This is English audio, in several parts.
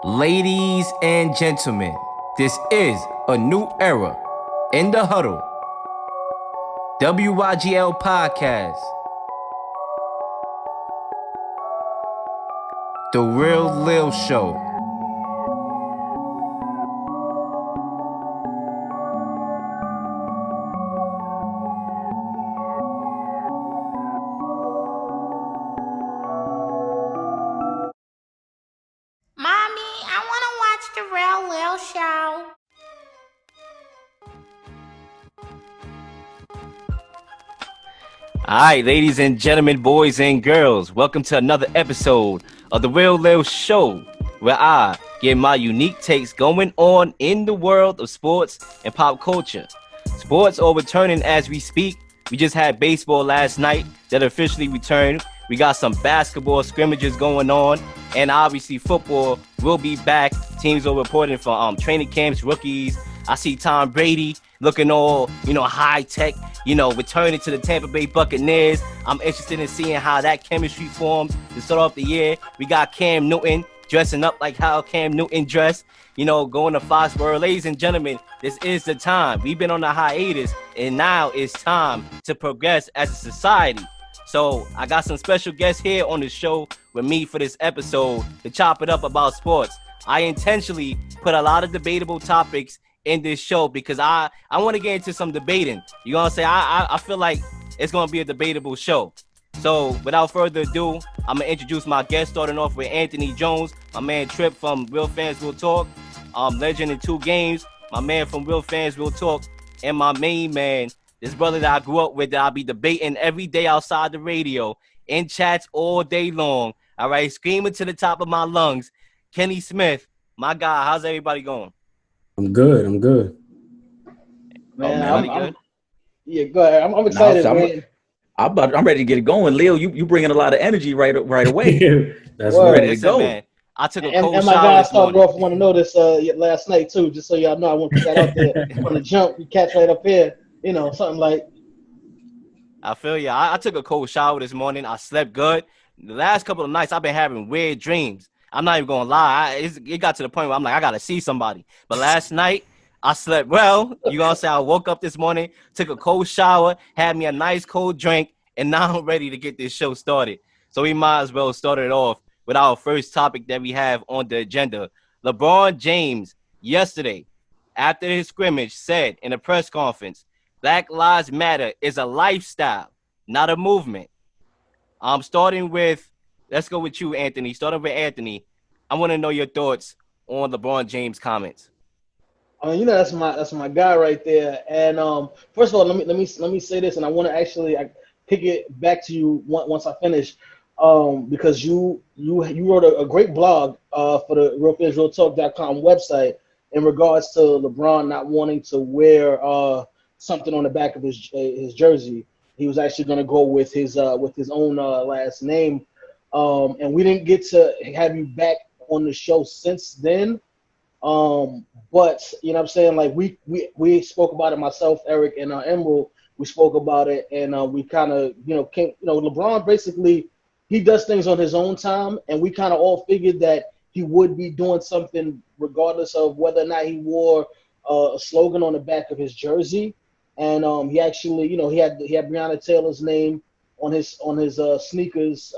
Ladies and gentlemen, this is a new era in the huddle. WYGL Podcast. The Real Leel Show. Mommy, I want to watch the Real Lil Show. All right, ladies and gentlemen, boys and girls, welcome to another episode of The Real Leel Show, where I get my unique takes going on in the world of sports and pop culture. Sports are returning as we speak. We just had baseball last night that officially returned. We got some basketball scrimmages going on, and obviously football will be back. Teams are reporting for training camps, rookies. I see Tom Brady looking all, high tech, returning to the Tampa Bay Buccaneers. I'm interested in seeing how that chemistry forms to start off the year. We got Cam Newton dressing up like how Cam Newton dressed, going to Foxborough. Ladies and gentlemen, this is the time. We've been on a hiatus, and now it's time to progress as a society. So I got some special guests here on the show with me for this episode to chop it up about sports. I intentionally put a lot of debatable topics in this show because I want to get into some debating. You know what I'm saying? I feel like it's going to be a debatable show. So without further ado, I'm going to introduce my guest, starting off with Anthony Jones, my man Trip from Real Fans Will Talk, legend in 2 games, my man from Real Fans Will Talk, and my main man, this brother that I grew up with that I'll be debating every day outside the radio, in chats all day long, all right, screaming to the top of my lungs, Kenny Smith. My guy, how's everybody going? I'm good. Man, Good? Yeah, go ahead. I'm excited, man. I'm ready to get it going. Leel, you bringing a lot of energy right away. That's Well, right. ready to Listen, go. man, I took a And cold my shower guy this started morning. off want to know this last night too, just so y'all know. I want to put that out there from the jump. You catch right up here, something like. I feel you. I took a cold shower this morning. I slept good. The last couple of nights, I've been having weird dreams. I'm not even going to lie. It got to the point where I'm like, I got to see somebody. But last night, I slept well. You going to say I woke up this morning, took a cold shower, had me a nice cold drink, and now I'm ready to get this show started. So we might as well start it off with our first topic that we have on the agenda. LeBron James, yesterday, after his scrimmage, said in a press conference, Black Lives Matter is a lifestyle, not a movement. Let's go with you, Anthony. Starting with Anthony, I want to know your thoughts on LeBron James' comments. That's my guy right there. And first of all, let me say this, and I want to actually pick it back to you once I finish, because you wrote a great blog for the realfishrealtalk.com website in regards to LeBron not wanting to wear something on the back of his jersey. He was actually going to go with his own last name, and we didn't get to have you back on the show since then. But you know what I'm saying, like we spoke about it, myself, Eric, and Emerald. We spoke about it, and we kind of came. LeBron basically he does things on his own time, and we kind of all figured that he would be doing something regardless of whether or not he wore a slogan on the back of his jersey. And he actually, he had Breonna Taylor's name on his sneakers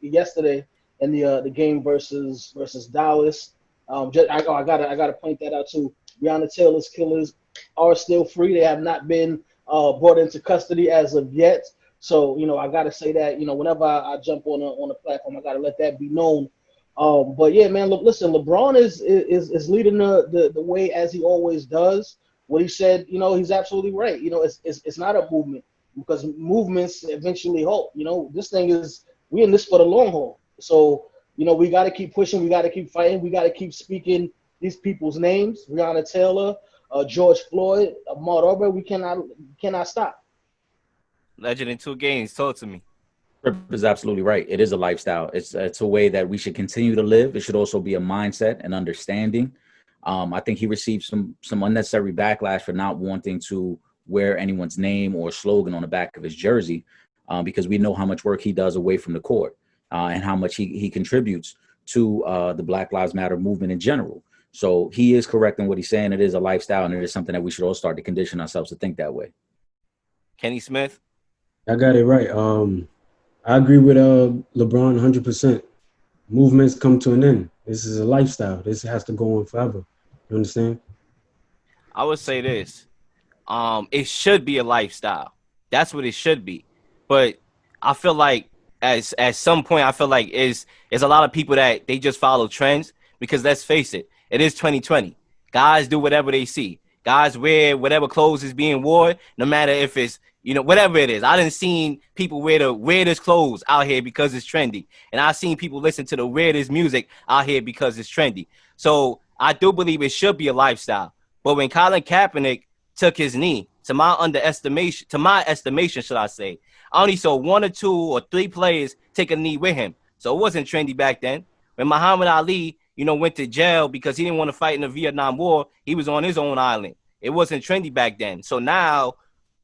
yesterday in the game versus Dallas. I gotta point that out too. Breonna Taylor's killers are still free. They have not been brought into custody as of yet. So I gotta say that whenever I jump on a platform, I gotta let that be known. But yeah, man, look, listen, LeBron is leading the way as he always does. What he said, he's absolutely right. It's not a movement because movements eventually halt. This thing is we in this for the long haul. So we got to keep pushing. We got to keep fighting. We got to keep speaking these people's names: Breonna Taylor, George Floyd, Ahmaud Arbery. We cannot stop. Legend in 2 games. Talk to me. Trip is absolutely right. It is a lifestyle. It's a way that we should continue to live. It should also be a mindset and understanding. I think he received some unnecessary backlash for not wanting to wear anyone's name or slogan on the back of his jersey, because we know how much work he does away from the court and how much he contributes to the Black Lives Matter movement in general. So he is correct in what he's saying. It is a lifestyle, and it is something that we should all start to condition ourselves to think that way. Kenny Smith. I got it right. I agree with LeBron 100%. Movements come to an end. This is a lifestyle. This has to go on forever. You understand? I would say this. It should be a lifestyle. That's what it should be. But I feel like at some point, I feel like is a lot of people that they just follow trends because let's face it, it is 2020. Guys do whatever they see. Guys wear whatever clothes is being worn, no matter if it's, you know, whatever it is. I done seen people wear the weirdest clothes out here because it's trendy. And I've seen people listen to the weirdest music out here because it's trendy. So I do believe it should be a lifestyle. But when Colin Kaepernick took his knee, to my estimation, should I say, I only saw 1 or 2 or 3 players take a knee with him. So it wasn't trendy back then. When Muhammad Ali, you know, went to jail because he didn't want to fight in the Vietnam War, he was on his own island. It wasn't trendy back then. So now,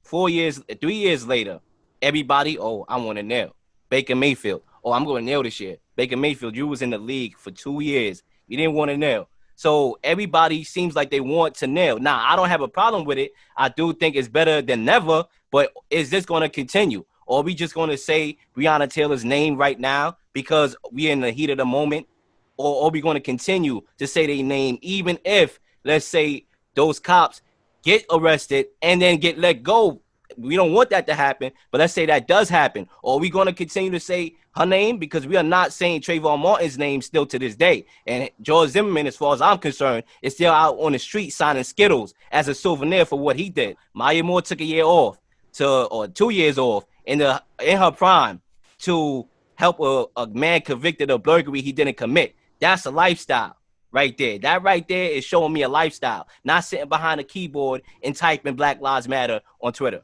3 years later, everybody, oh, I want to nail. Baker Mayfield, oh, I'm going to nail this year. Baker Mayfield, you was in the league for 2 years. You didn't want to nail. So everybody seems like they want to nail. Now, I don't have a problem with it. I do think it's better than never, but is this going to continue? Or are we just going to say Breonna Taylor's name right now because we're in the heat of the moment? Or are we going to continue to say their name even if, let's say, those cops get arrested and then get let go? We don't want that to happen, but let's say that does happen. Or are we going to continue to say her name? Because we are not saying Trayvon Martin's name still to this day. And George Zimmerman, as far as I'm concerned, is still out on the street signing Skittles as a souvenir for what he did. Maya Moore took a year off or 2 years off in her prime to help a man convicted of burglary he didn't commit. That's a lifestyle right there. That right there is showing me a lifestyle, not sitting behind a keyboard and typing Black Lives Matter on Twitter.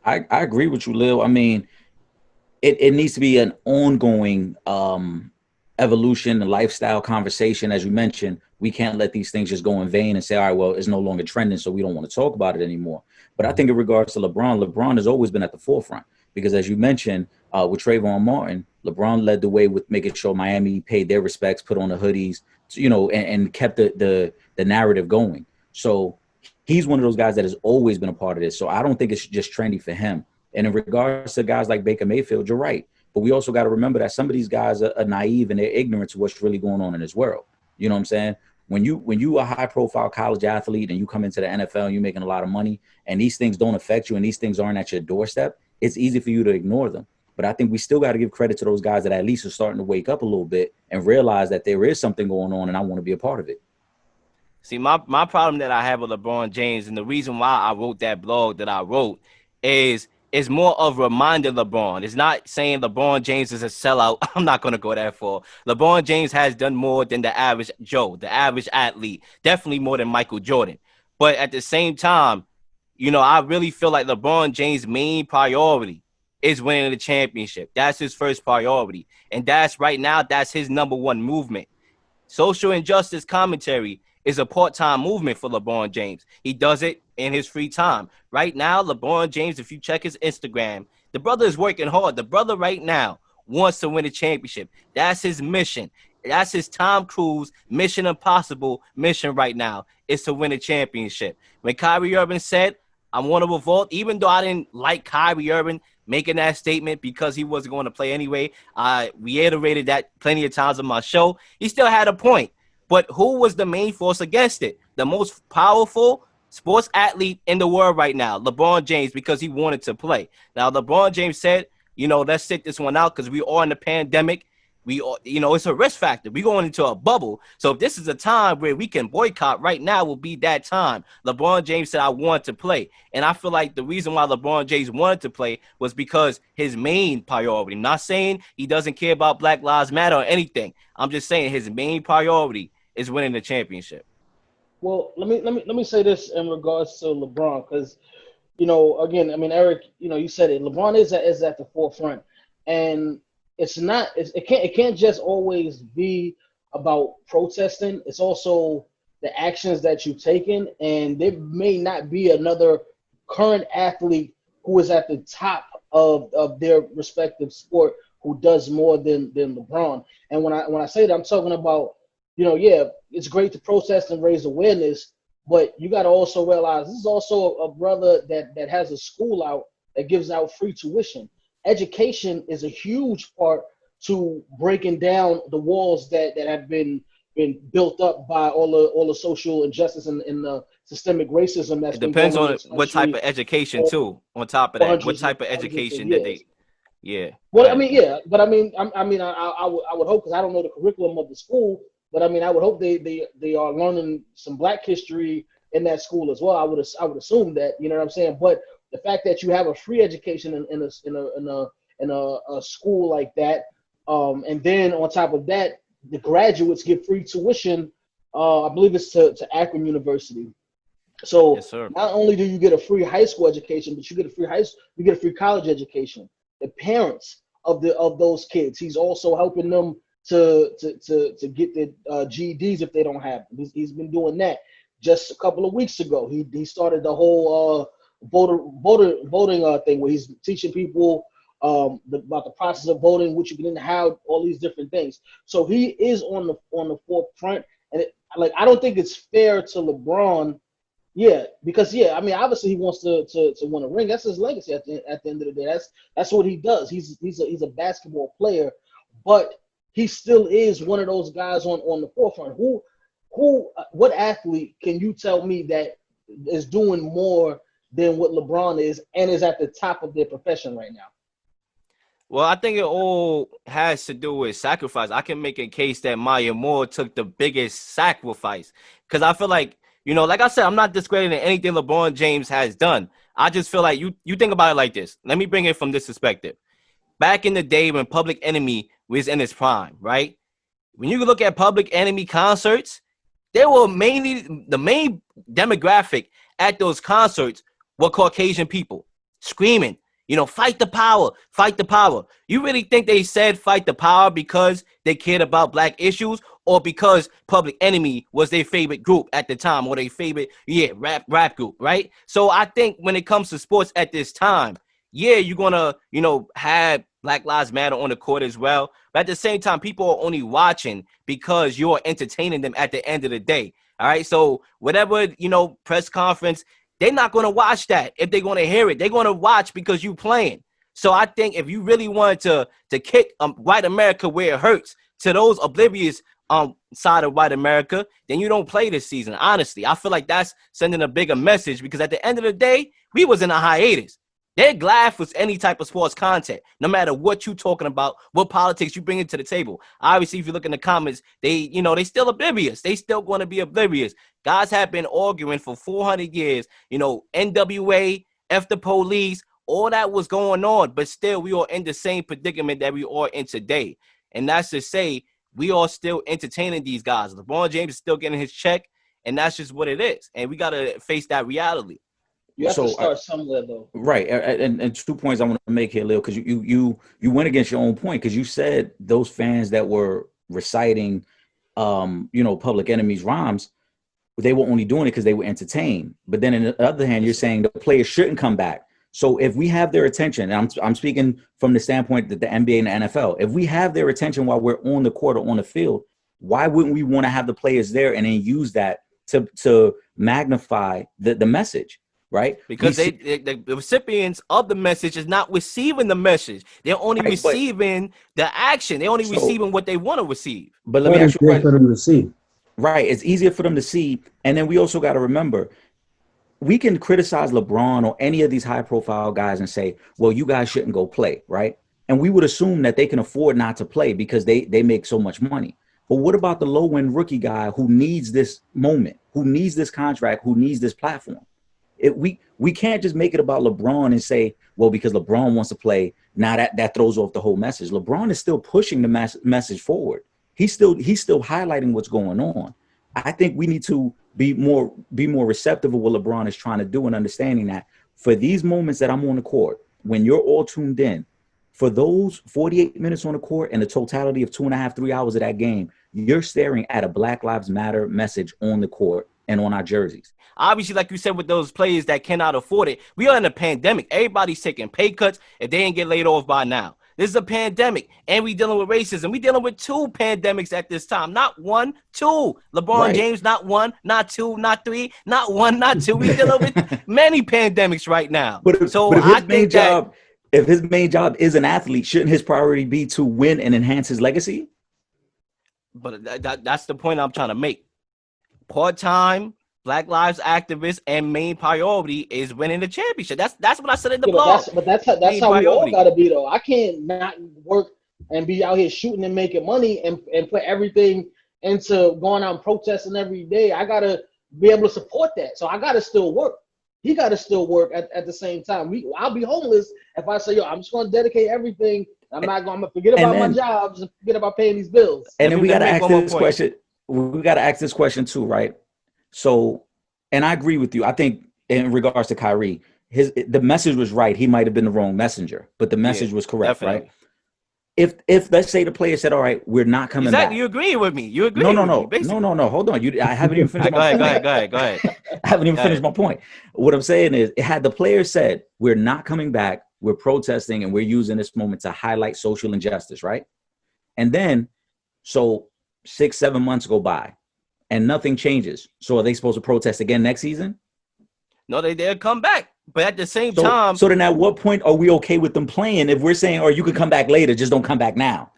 I agree with you, Leel. I mean, it needs to be an ongoing evolution and lifestyle conversation. As you mentioned, we can't let these things just go in vain and say, all right, well, it's no longer trending, so we don't want to talk about it anymore. But I think in regards to LeBron has always been at the forefront because, as you mentioned, with Trayvon Martin, LeBron led the way with making sure Miami paid their respects, put on the hoodies, you know, and kept the narrative going. So he's one of those guys that has always been a part of this. So I don't think it's just trendy for him. And in regards to guys like Baker Mayfield, you're right. But we also got to remember that some of these guys are naive and they're ignorant to what's really going on in this world. You know what I'm saying? When you a high profile college athlete and you come into the NFL and you're making a lot of money and these things don't affect you and these things aren't at your doorstep, it's easy for you to ignore them. But I think we still got to give credit to those guys that at least are starting to wake up a little bit and realize that there is something going on and I want to be a part of it. See, my problem that I have with LeBron James and the reason why I wrote that blog that I wrote is more of a reminder LeBron. It's not saying LeBron James is a sellout. I'm not going to go that far. LeBron James has done more than the average Joe, the average athlete, definitely more than Michael Jordan. But at the same time, you know, I really feel like LeBron James' main priority is winning the championship. That's his first priority. And that's right now, that's his number one movement. Social injustice commentary is a part-time movement for LeBron James. He does it in his free time. Right now, LeBron James, if you check his Instagram, the brother is working hard. The brother right now wants to win a championship. That's his mission. That's his Tom Cruise Mission Impossible mission right now, is to win a championship. When Kyrie Irving said, I want to revolt, even though I didn't like Kyrie Irving making that statement because he wasn't going to play anyway, I reiterated that plenty of times on my show, he still had a point. But who was the main force against it? The most powerful sports athlete in the world right now, LeBron James, because he wanted to play. Now, LeBron James said, you know, let's sit this one out because we are in the pandemic. We are, you know, it's a risk factor. We're going into a bubble. So if this is a time where we can boycott, right now will be that time. LeBron James said, I want to play. And I feel like the reason why LeBron James wanted to play was because his main priority, I'm not saying he doesn't care about Black Lives Matter or anything. I'm just saying his main priority is winning the championship. Well, let me say this in regards to LeBron, because, you know, again, I mean, Eric, you know, you said it. LeBron is at the forefront, and it can't just always be about protesting. It's also the actions that you've taken, and there may not be another current athlete who is at the top of their respective sport who does more than LeBron. And when I say that, I'm talking about, yeah, it's great to protest and raise awareness, but you got to also realize this is also a brother that has a school out that gives out free tuition. Education is a huge part to breaking down the walls that have been built up by all the social injustice and the systemic racism that's It been depends going on in on this what type country of education for, too. On top of for that, what hundreds type of of education that years. they, yeah. Go Well, I ahead. mean, yeah, but I mean, I would hope, because I don't know the curriculum of the school, but I mean, I would hope they are learning some Black history in that school as well. I would assume that, you know what I'm saying. But the fact that you have a free education in a school like that, and then on top of that, the graduates get free tuition. I believe it's to Akron University. So Yes, sir. not only do you get a free high school education, but you get a free college education. The parents of those kids, he's also helping them to get the GEDs if they don't have them. He's been doing that. Just a couple of weeks ago, he started the whole voting thing where he's teaching people about the process of voting, which you can have all these different things. So he is on the forefront, and I don't think it's fair to LeBron. Yeah, because I mean, obviously he wants to win a ring. That's his legacy at the end of the day. That's what he does. He's a basketball player, but he still is one of those guys on the forefront. What athlete can you tell me that is doing more than what LeBron is and is at the top of their profession right now? Well, I think it all has to do with sacrifice. I can make a case that Maya Moore took the biggest sacrifice, because I feel like, like I said, I'm not discrediting anything LeBron James has done. I just feel like you think about it like this. Let me bring it from this perspective. Back in the day when Public Enemy was in his prime, right? When you look at Public Enemy concerts, they were mainly the main demographic at those concerts were Caucasian people screaming, fight the power, fight the power. You really think they said fight the power because they cared about Black issues, or because Public Enemy was their favorite group at the time, or their favorite rap group, right? So I think when it comes to sports at this time, you're gonna have Black Lives Matter on the court as well, but at the same time, people are only watching because you're entertaining them at the end of the day. All right, so whatever press conference, they're not going to watch that. If they're going to hear it, they're going to watch because you playing. So I think if you really wanted to kick white America where it hurts, to those oblivious side of white America, then you don't play this season. Honestly, I feel like that's sending a bigger message, because at the end of the day, we was in a hiatus. They're glad for any type of sports content, no matter what you talking about, what politics you bring into the table. Obviously, if you look in the comments, they still oblivious. They still going to be oblivious. Guys have been arguing for 400 years. NWA, F the police, all that was going on, but still we are in the same predicament that we are in today. And that's to say, we are still entertaining these guys. LeBron James is still getting his check, and that's just what it is. And we got to face that reality. You have to start somewhere, though. Right, and 2 points I want to make here, Leel, because you went against your own point, because you said those fans that were reciting, Public Enemy's rhymes, they were only doing it because they were entertained. But then, on the other hand, you're saying the players shouldn't come back. So if we have their attention, and I'm speaking from the standpoint that the NBA and the NFL, if we have their attention while we're on the court or on the field, why wouldn't we want to have the players there and then use that to magnify the message? Right, because the recipients of the message is not receiving the message. They're only receiving the action. They're only receiving what they want to receive. But let me ask you, for them to see. Right, it's easier for them to see, and then we also got to remember, we can criticize LeBron or any of these high-profile guys and say, "Well, you guys shouldn't go play," right? And we would assume that they can afford not to play because they make so much money. But what about the low-end rookie guy who needs this moment, who needs this contract, who needs this platform? We can't just make it about LeBron and say, well, because LeBron wants to play, now that throws off the whole message. LeBron is still pushing the message forward. He's still highlighting what's going on. I think we need to be more receptive of what LeBron is trying to do, and understanding that for these moments that I'm on the court, when you're all tuned in, for those 48 minutes on the court and the totality of 2.5, 3 hours of that game, you're staring at a Black Lives Matter message on the court and on our jerseys. Obviously, like you said, with those players that cannot afford it, we are in a pandemic. Everybody's taking pay cuts if they ain't get laid off by now. This is a pandemic, and we dealing with racism. We dealing with 2 pandemics at this time, not 1, 2. LeBron James, not 1, not 2, not 3, not 1, not 2. We dealing with many pandemics right now. But if I his main job, if his main job is an athlete, shouldn't his priority be to win and enhance his legacy? But that's the point I'm trying to make. Part-time Black Lives activists and main priority is winning the championship. That's what I said in the blog. But that's how we all gotta be though. I can't not work and be out here shooting and making money and put everything into going out and protesting every day. I gotta be able to support that. So I gotta still work. He gotta still work at the same time. I'll be homeless if I say, yo, I'm just gonna dedicate everything. I'm gonna forget about my jobs and forget about paying these bills. And then we gotta ask this question. We gotta ask this question too, right? So, and I agree with you. I think in regards to Kyrie, the message was right. He might have been the wrong messenger, but the message was correct, definitely. Right? If let's say the player said, "All right, we're not coming back," you agree with me? You agree? No. Hold on. I haven't even finished. Go ahead. I haven't even finished my point. What I'm saying is, had the player said, "We're not coming back. We're protesting, and we're using this moment to highlight social injustice," right? And then, so 6-7 months go by. And nothing changes. So are they supposed to protest again next season? No, they'll come back. But at the same time. So then at what point are we okay with them playing if we're saying, or you can come back later, just don't come back now?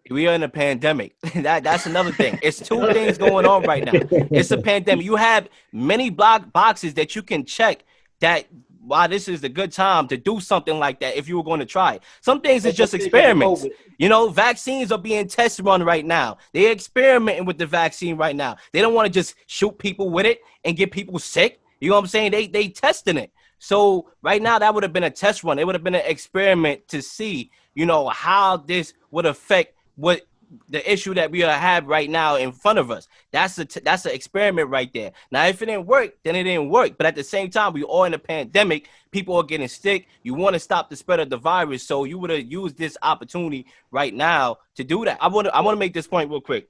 We are in a pandemic. That's another thing. It's 2 things going on right now. It's a pandemic. You have many block boxes that you can check that why this is a good time to do something like that if you were going to try it. Some things is just experiments. You know, vaccines are being test run right now. They're experimenting with the vaccine right now. They don't want to just shoot people with it and get people sick. You know what I'm saying? They testing it. So right now that would have been a test run. It would have been an experiment to see, you know, how this would affect what the issue that we have right now in front of us. That's an experiment right there. Now, if it didn't work, then it didn't work. But at the same time, we all in a pandemic. People are getting sick. You want to stop the spread of the virus, so you would have used this opportunity right now to do that. I want to make this point real quick.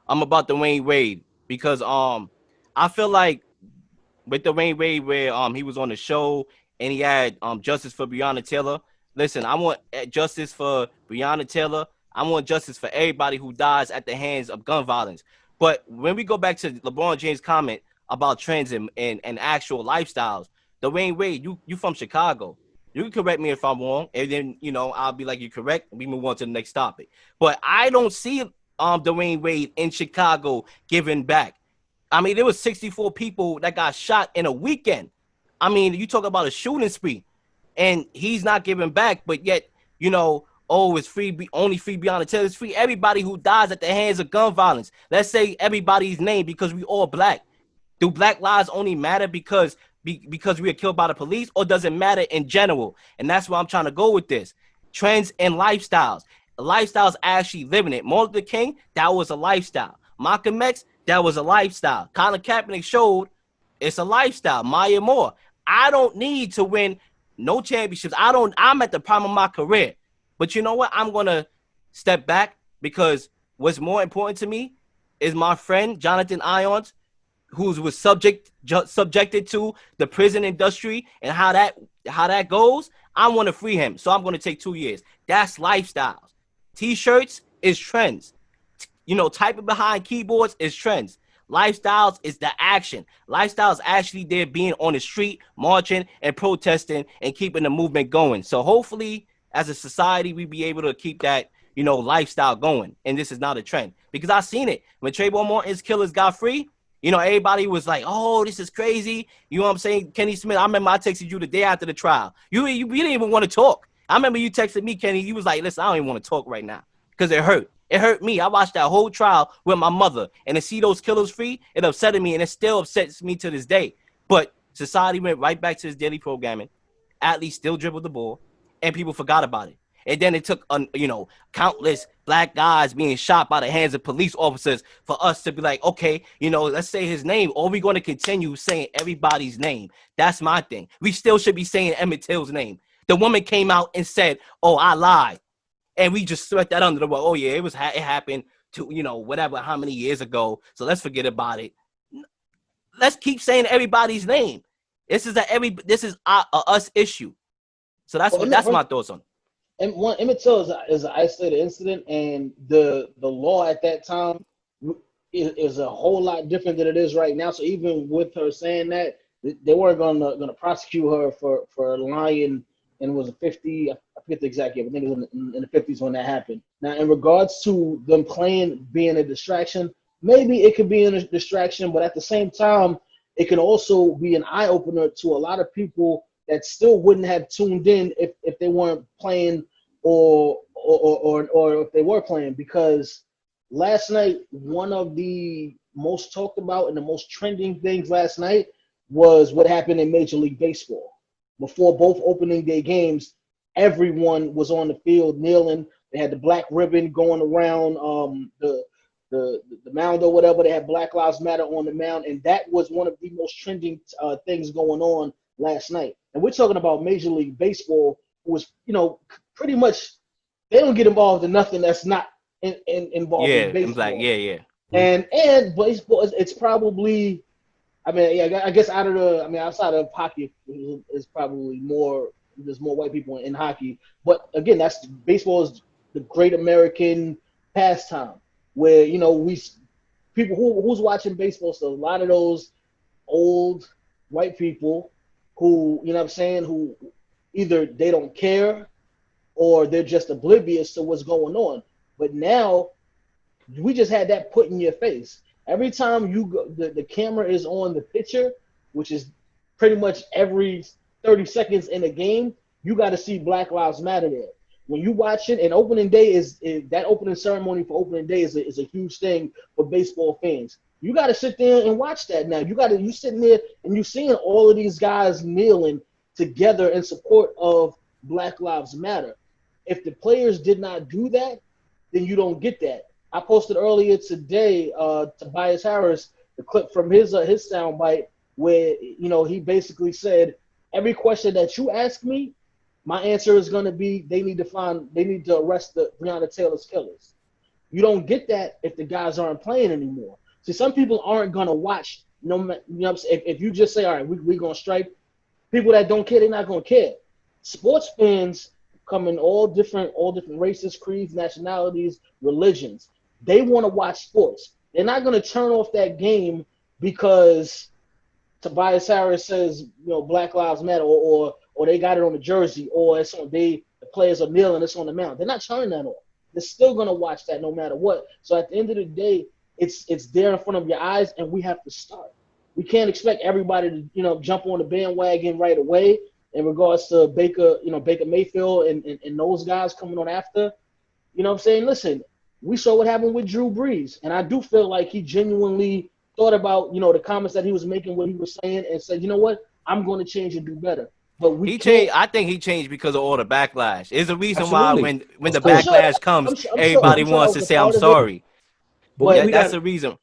I'm about Dwayne Wade because I feel like with Dwayne Wade where he was on the show and he had justice for Breonna Taylor. Listen, I want justice for Breonna Taylor. I want justice for everybody who dies at the hands of gun violence. But when we go back to LeBron James' comment about trends and actual lifestyles, Dwayne Wade, you from Chicago. You can correct me if I'm wrong, and then, you know, I'll be like, you're correct, and we move on to the next topic. But I don't see Dwayne Wade in Chicago giving back. I mean, there was 64 people that got shot in a weekend. I mean, you talk about a shooting spree, and he's not giving back, but yet, you know, oh, it's free, only free Breonna Taylor. It's free everybody who dies at the hands of gun violence. Let's say everybody's name because we all black. Do black lives only matter because we are killed by the police, or does it matter in general? And that's where I'm trying to go with this. Trends and lifestyles. Lifestyles actually living it. Martin Luther King, that was a lifestyle. Malcolm X, that was a lifestyle. Colin Kaepernick showed it's a lifestyle. Maya Moore. I don't need to win no championships. I'm at the prime of my career. But you know what? I'm going to step back because what's more important to me is my friend, Jonathan Irons, who was subjected to the prison industry and how that goes. I want to free him. So I'm going to take 2 years. That's lifestyles. T-shirts is trends. You know, typing behind keyboards is trends. Lifestyles is the action. Lifestyles actually there being on the street, marching and protesting and keeping the movement going. So hopefully, as a society, we be able to keep that, you know, lifestyle going. And this is not a trend. Because I've seen it. When Trayvon Martin's killers got free, you know, everybody was like, oh, this is crazy. You know what I'm saying? Kenny Smith, I remember I texted you the day after the trial. You didn't even want to talk. I remember you texted me, Kenny. You was like, listen, I don't even want to talk right now. Because it hurt. It hurt me. I watched that whole trial with my mother. And to see those killers free, it upset me. And it still upsets me to this day. But society went right back to its daily programming. Athletes still dribbled the ball. And people forgot about it. And then it took, you know, countless black guys being shot by the hands of police officers for us to be like, okay, you know, let's say his name. Or we're going to continue saying everybody's name. That's my thing. We still should be saying Emmett Till's name. The woman came out and said, oh, I lied. And we just swept that under the rug. Oh, yeah, it happened to, you know, whatever, how many years ago. So let's forget about it. Let's keep saying everybody's name. This is a us issue. So that's my thoughts on it. Emmett Till is an isolated incident, and the law at that time is a whole lot different than it is right now. So even with her saying that, they weren't gonna prosecute her for lying. And it was a 50. I forget the exact year, but I think it was in the 50s when that happened. Now, in regards to them playing being a distraction, maybe it could be a distraction, but at the same time, it can also be an eye opener to a lot of people that still wouldn't have tuned in if they weren't playing or if they were playing. Because last night, one of the most talked about and the most trending things last night was what happened in Major League Baseball. Before both opening day games, everyone was on the field kneeling. They had the black ribbon going around the mound or whatever. They had Black Lives Matter on the mound, and that was one of the most trending things going on last night. And we're talking about Major League Baseball, who was, pretty much they don't get involved in nothing that's not involved in baseball. Yeah. And baseball, it's probably. I mean, yeah, I guess outside of hockey, is probably more. There's more white people in hockey, but again, baseball is the great American pastime where people who's watching baseball. So a lot of those old white people who who either they don't care or they're just oblivious to what's going on. But now we just had that put in your face. Every time you go, the camera is on the pitcher, which is pretty much every 30 seconds in a game, you got to see Black Lives Matter there. When you watch it, and opening day is that opening ceremony for opening day is a huge thing for baseball fans. You got to sit there and watch that now. You sitting there and you seeing all of these guys kneeling together in support of Black Lives Matter. If the players did not do that, then you don't get that. I posted earlier today, Tobias Harris, the clip from his soundbite where he basically said, every question that you ask me, my answer is going to be they need to arrest the Breonna Taylor's killers. You don't get that if the guys aren't playing anymore. See, some people aren't going to watch. If you just say, all right, we're going to strike, people that don't care, they're not going to care. Sports fans come in all different races, creeds, nationalities, religions. They want to watch sports. They're not going to turn off that game because Tobias Harris says, Black Lives Matter, or they got it on the jersey, or it's on the players are kneeling, it's on the mound. They're not turning that off. They're still going to watch that no matter what. So at the end of the day, it's there in front of your eyes, and we have to start. We can't expect everybody to jump on the bandwagon right away in regards to Baker Mayfield and those guys coming on after. You know what I'm saying? Listen, we saw what happened with Drew Brees, and I do feel like he genuinely thought about the comments that he was making, what he was saying, and said, you know what, I'm going to change and do better. But he changed. I think he changed because of all the backlash. There's a reason Absolutely. why when the backlash comes, everybody wants to say I'm sorry. But that's the reason.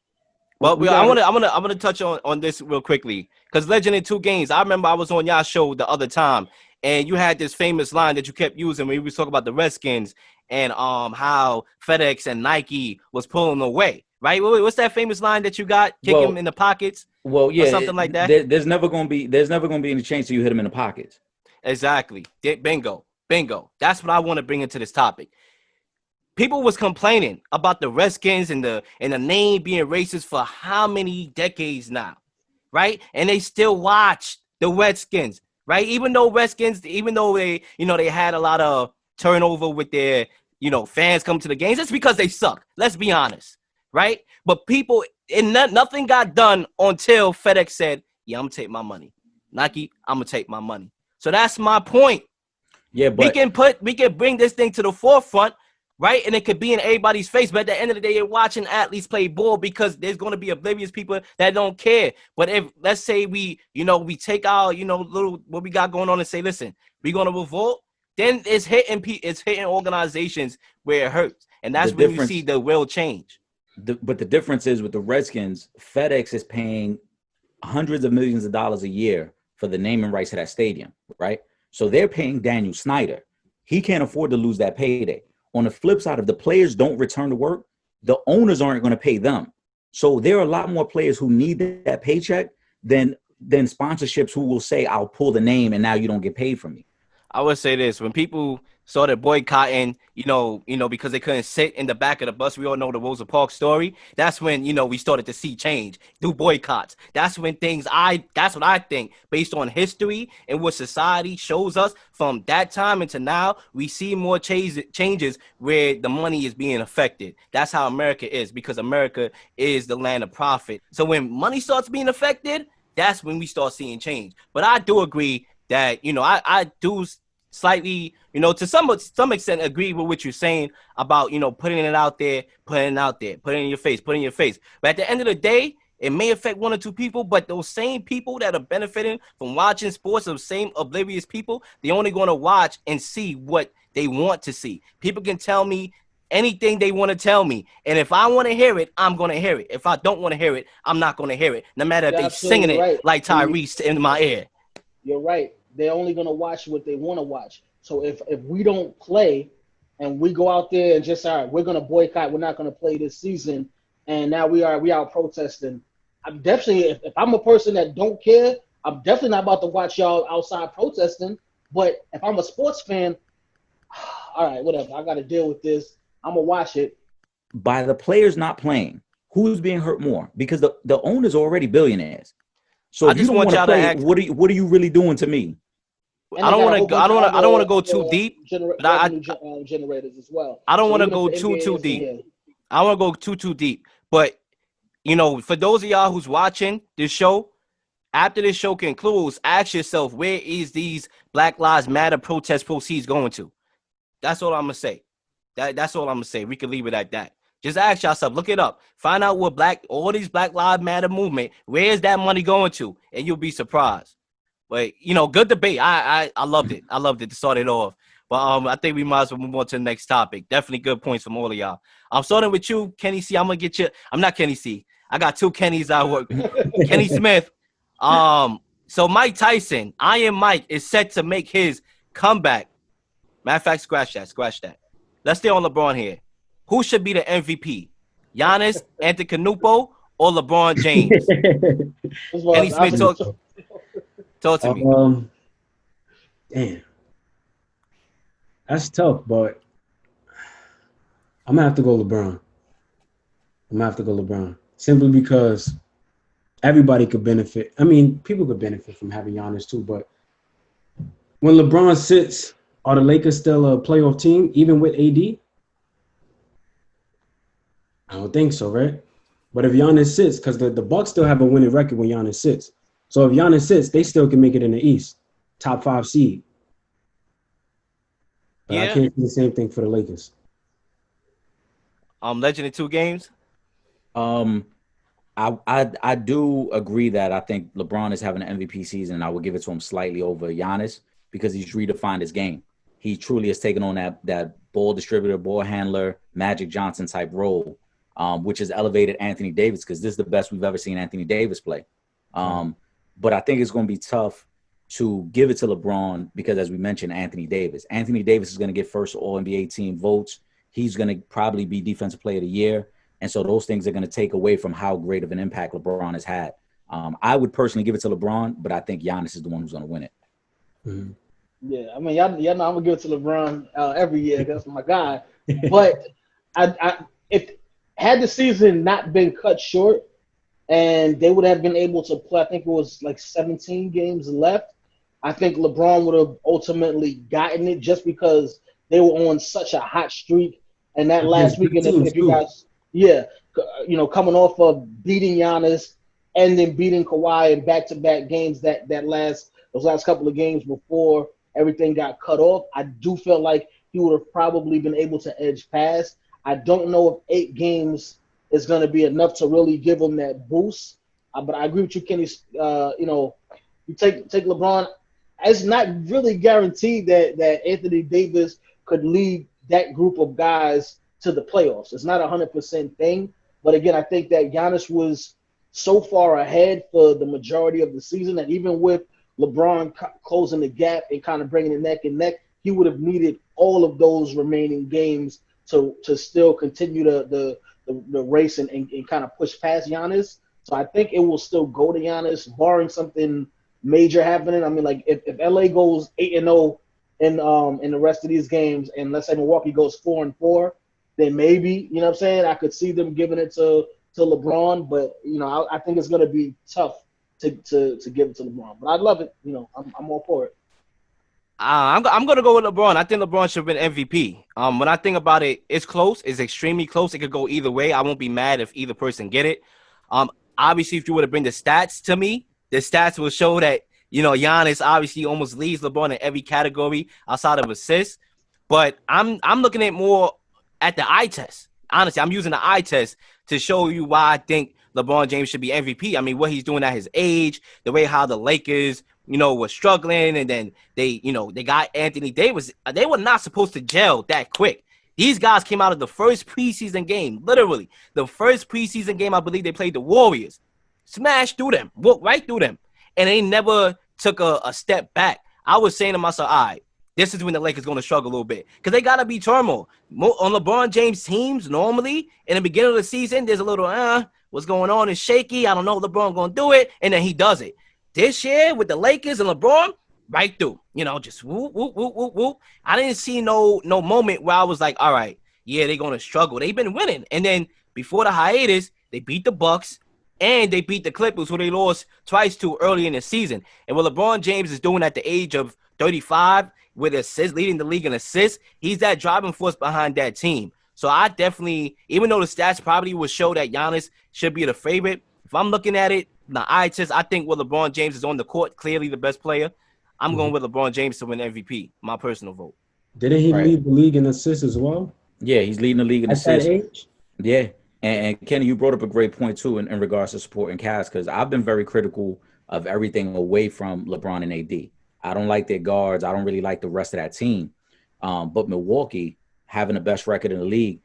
But I want to touch on this real quickly because Legend in 2 games. I remember I was on y'all show the other time, and you had this famous line that you kept using when you was talking about the Redskins and how FedEx and Nike was pulling away. Right? What's that famous line that you got? Kick him in the pockets. Well, yeah, or something like that. There's never gonna be any chance that you hit him in the pockets. Exactly. Bingo. That's what I want to bring into this topic. People was complaining about the Redskins and the name being racist for how many decades now, right? And they still watch the Redskins, right? Even though they, they had a lot of turnover with their, fans come to the games, it's because they suck. Let's be honest, right? But people, nothing got done until FedEx said, yeah, I'm going to take my money. Nike, I'm going to take my money. So that's my point. Yeah, but we can bring this thing to the forefront, right? And it could be in everybody's face. But at the end of the day, you're watching athletes play ball because there's going to be oblivious people that don't care. But if, let's say we take our, little what we got going on and say, listen, we're going to revolt, then it's hitting organizations where it hurts. And that's when you see the real change. But the difference is with the Redskins, FedEx is paying hundreds of millions of dollars a year for the naming rights to that stadium, right? So they're paying Daniel Snyder. He can't afford to lose that payday. On the flip side, if the players don't return to work, the owners aren't going to pay them. So there are a lot more players who need that paycheck than sponsorships who will say, I'll pull the name and now you don't get paid from me. I would say this, when people started boycotting, because they couldn't sit in the back of the bus. We all know the Rosa Parks story. That's when, we started to see change through boycotts. That's when that's what I think, based on history and what society shows us from that time into now, we see more changes where the money is being affected. That's how America is, because America is the land of profit. So when money starts being affected, that's when we start seeing change. But I do agree that, I do slightly, to some extent agree with what you're saying about, putting it out there, putting it in your face. But at the end of the day, it may affect one or two people, but those same people that are benefiting from watching sports, those same oblivious people, they're only going to watch and see what they want to see. People can tell me anything they want to tell me. And if I want to hear it, I'm going to hear it. If I don't want to hear it, I'm not going to hear it. No matter if You're they singing absolutely it right. like Tyrese in my ear. You're right. They're only gonna watch what they want to watch. So if we don't play, and we go out there and just, all right, we're gonna boycott. We're not gonna play this season, and now we out protesting. I'm definitely, if I'm a person that don't care, I'm definitely not about to watch y'all outside protesting. But if I'm a sports fan, all right, whatever. I got to deal with this. I'm gonna watch it. By the players not playing, who's being hurt more? Because the owners are already billionaires. So I if you just don't want want to y'all to play, act. what are you really doing to me? And I they don't got a want whole to. bunch of I don't want to go other too deep. But revenue generators as well. I don't So want to even if go the too NBA isn't deep. here, I want to go too deep. But for those of y'all who's watching this show, after this show concludes, ask yourself, where is these Black Lives Matter protest proceeds going to? That's all I'm gonna say. That's all I'm gonna say. We can leave it at that. Just ask yourself, look it up, find out what all these Black Lives Matter movement, where is that money going to, and you'll be surprised. But good debate. I loved it. I loved it to start it off. But I think we might as well move on to the next topic. Definitely good points from all of y'all. I'm starting with you, Kenny C. I'm gonna get you. I'm not Kenny C. I got two Kennys I work with. Kenny Smith. So Mike Tyson, Iron Mike, is set to make his comeback. Matter of fact, scratch that. Let's stay on LeBron here. Who should be the MVP? Giannis Antetokounmpo or LeBron James? as well Kenny as I Smith, was, talk to me. Damn, that's tough, but I'm gonna have to go LeBron. Simply because everybody could benefit. I mean, people could benefit from having Giannis too, but when LeBron sits, are the Lakers still a playoff team, even with AD? I don't think so, right? But if Giannis sits, because the Bucks still have a winning record when Giannis sits. So if Giannis sits, they still can make it in the East, top 5 seed. But I can't see the same thing for the Lakers. Legend in 2 games. I do agree that I think LeBron is having an MVP season, and I would give it to him slightly over Giannis because he's redefined his game. He truly has taken on that ball distributor, ball handler, Magic Johnson type role, which has elevated Anthony Davis, because this is the best we've ever seen Anthony Davis play. But I think it's going to be tough to give it to LeBron because, as we mentioned, Anthony Davis is going to get first All-NBA team votes. He's going to probably be Defensive Player of the Year. And so those things are going to take away from how great of an impact LeBron has had. I would personally give it to LeBron, but I think Giannis is the one who's going to win it. Mm-hmm. yeah, I mean, y'all know I'm gonna give it to LeBron every year because that's my guy. But if had the season not been cut short, and they would have been able to play, I think it was like 17 games left, I think LeBron would have ultimately gotten it just because they were on such a hot streak. And that last weekend, if you guys, coming off of beating Giannis and then beating Kawhi in back-to-back games those last couple of games before everything got cut off, I do feel like he would have probably been able to edge past. I don't know if 8 games is going to be enough to really give him that boost. But I agree with you, Kenny. You take LeBron. It's not really guaranteed that Anthony Davis could lead that group of guys to the playoffs. It's not a 100% thing. But again, I think that Giannis was so far ahead for the majority of the season that even with LeBron closing the gap and kind of bringing it neck and neck, he would have needed all of those remaining games to still continue the race and kind of push past Giannis. So I think it will still go to Giannis, barring something major happening. I mean, like if LA goes 8-0 in the rest of these games, and let's say Milwaukee goes 4-4, then maybe, you know what I'm saying, I could see them giving it to LeBron, but I think it's gonna be tough to give it to LeBron. But I love it. I'm all for it. I'm gonna go with LeBron. I think LeBron should win MVP. When I think about it, it's close. It's extremely close. It could go either way. I won't be mad if either person get it. Obviously, if you were to bring the stats to me, the stats will show that Giannis obviously almost leads LeBron in every category outside of assists. But I'm looking at more at the eye test. Honestly, I'm using the eye test to show you why I think LeBron James should be MVP. I mean, what he's doing at his age, the way how the Lakers were struggling, and then they got Anthony Davis. They were not supposed to gel that quick. These guys came out of the first preseason game, literally. The first preseason game, I believe they played the Warriors. Smashed through them, walked right through them. And they never took a step back. I was saying to myself, all right, this is when the Lakers going to struggle a little bit. Because they got to be turmoil. On LeBron James teams, normally, in the beginning of the season, there's a little, what's going on is shaky. I don't know if LeBron going to do it. And then he does it. This year with the Lakers and LeBron, right through, just whoop, whoop, whoop, whoop, whoop. I didn't see no moment where I was like, all right, yeah, they're going to struggle. They've been winning. And then before the hiatus, they beat the Bucks and they beat the Clippers, who they lost twice to early in the season. And what LeBron James is doing at the age of 35 with assists, leading the league in assists, he's that driving force behind that team. So I definitely, even though the stats probably will show that Giannis should be the favorite, if I'm looking at it, the eye test, I think with LeBron James is on the court, clearly the best player. I'm going with LeBron James to win MVP, my personal vote. Didn't he lead the league in assists as well? Yeah, he's leading the league in assists. At that age? Yeah. And Kenny, you brought up a great point, too, in regards to supporting Cavs, because I've been very critical of everything away from LeBron and AD. I don't like their guards. I don't really like the rest of that team. But Milwaukee, having the best record in the league,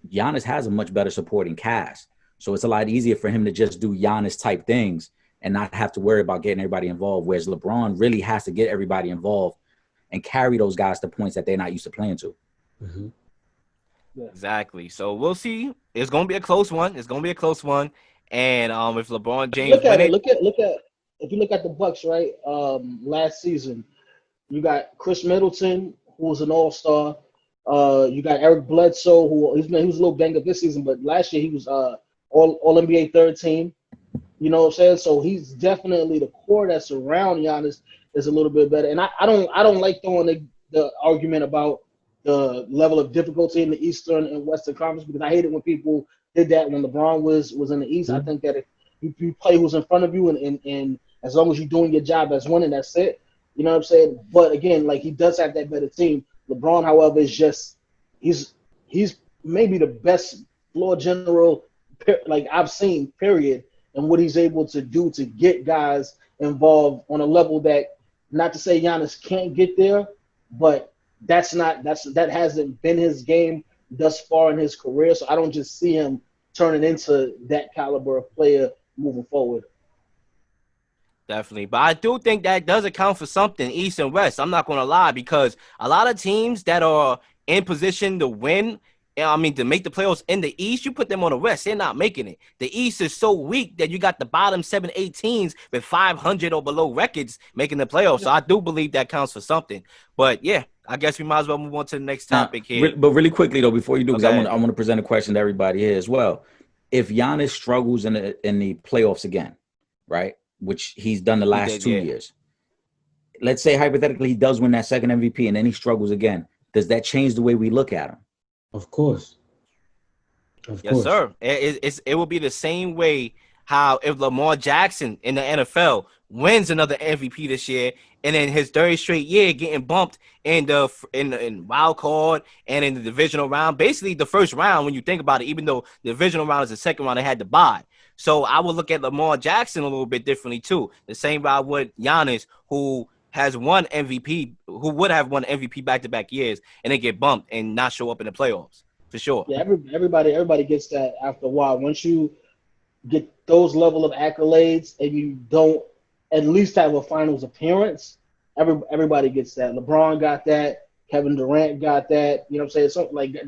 Giannis has a much better supporting cast. So it's a lot easier for him to just do Giannis-type things and not have to worry about getting everybody involved, whereas LeBron really has to get everybody involved and carry those guys to points that they're not used to playing to. Mm-hmm. Yeah. Exactly. So we'll see. It's going to be a close one. And if LeBron James look at if you look at the Bucks, right? Last season, you got Chris Middleton, who was an all-star. You got Eric Bledsoe, who he was a little banged up this season, but last year he was all NBA third team. You know what I'm saying? So he's definitely the core that's around Giannis is a little bit better. And I don't like throwing the argument about the level of difficulty in the Eastern and Western Conference, because I hate it when people did that when LeBron was in the East. Mm-hmm. I think that if you play who's in front of you and as long as you're doing your job as winning, that's it. You know what I'm saying? But again, like, he does have that better team. LeBron, however, is just he's maybe the best floor general like I've seen, period, and what he's able to do to get guys involved on a level that, not to say Giannis can't get there, but that hasn't been his game thus far in his career. So I don't just see him turning into that caliber of player moving forward. Definitely. But I do think that does account for something, East and West. I'm not going to lie, because a lot of teams that are in position to win, to make the playoffs in the East, you put them on the West, they're not making it. The East is so weak that you got the bottom 7, 8 teams with 500 or below records making the playoffs. So I do believe that counts for something. But yeah, I guess we might as well move on to the next topic here. But really quickly though, before you do, because Okay. I want to present a question to everybody here as well. If Giannis struggles in the playoffs again, right, which he's done the last 2 years, let's say hypothetically he does win that second MVP and then he struggles again, does that change the way we look at him? Of course. Yes, sir. It will be the same way how if Lamar Jackson in the NFL wins another MVP this year, and in his third straight year getting bumped in wild card and in the divisional round, basically the first round when you think about it, even though the divisional round is the second round, they had to bye. So I would look at Lamar Jackson a little bit differently too. The same way I would Giannis, who has won MVP, who would have won MVP back-to-back years, and then get bumped and not show up in the playoffs, for sure. Yeah, everybody gets that after a while. Once you get those level of accolades and you don't at least have a finals appearance, everybody gets that. LeBron got that. Kevin Durant got that. You know what I'm saying? Something like that.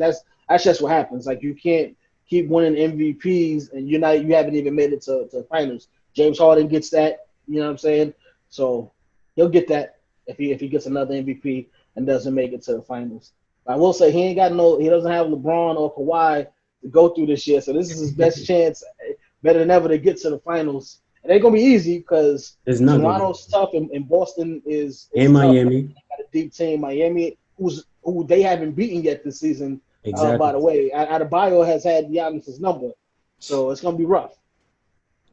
That's just what happens. Like, you can't keep winning MVPs and you haven't even made it to finals. James Harden gets that. You know what I'm saying? So he'll get that if he gets another MVP. and doesn't make it to the finals. I will say he doesn't have LeBron or Kawhi to go through this year, so this is his best chance, better than ever, to get to the finals. It ain't gonna be easy because It's not gonna Toronto's tough and Boston is and tough. Miami. They got a deep team. Miami, who they haven't beaten yet this season. Exactly. By the way, Adebayo has had Giannis' number, so it's gonna be rough.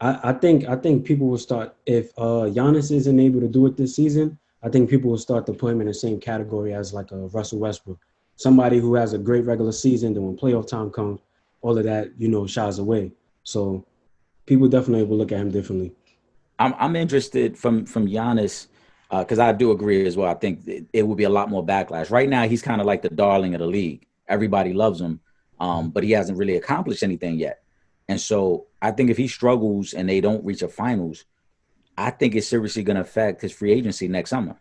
I think people will start if Giannis isn't able to do it this season. I think people will start to put him in the same category as like a Russell Westbrook, somebody who has a great regular season. Then when playoff time comes, all of that shies away. So people definitely will look at him differently. I'm interested from Giannis because I do agree as well. I think it will be a lot more backlash. Right now, he's kind of like the darling of the league. Everybody loves him, but he hasn't really accomplished anything yet. And so I think if he struggles and they don't reach a finals, I think it's seriously going to affect his free agency next summer.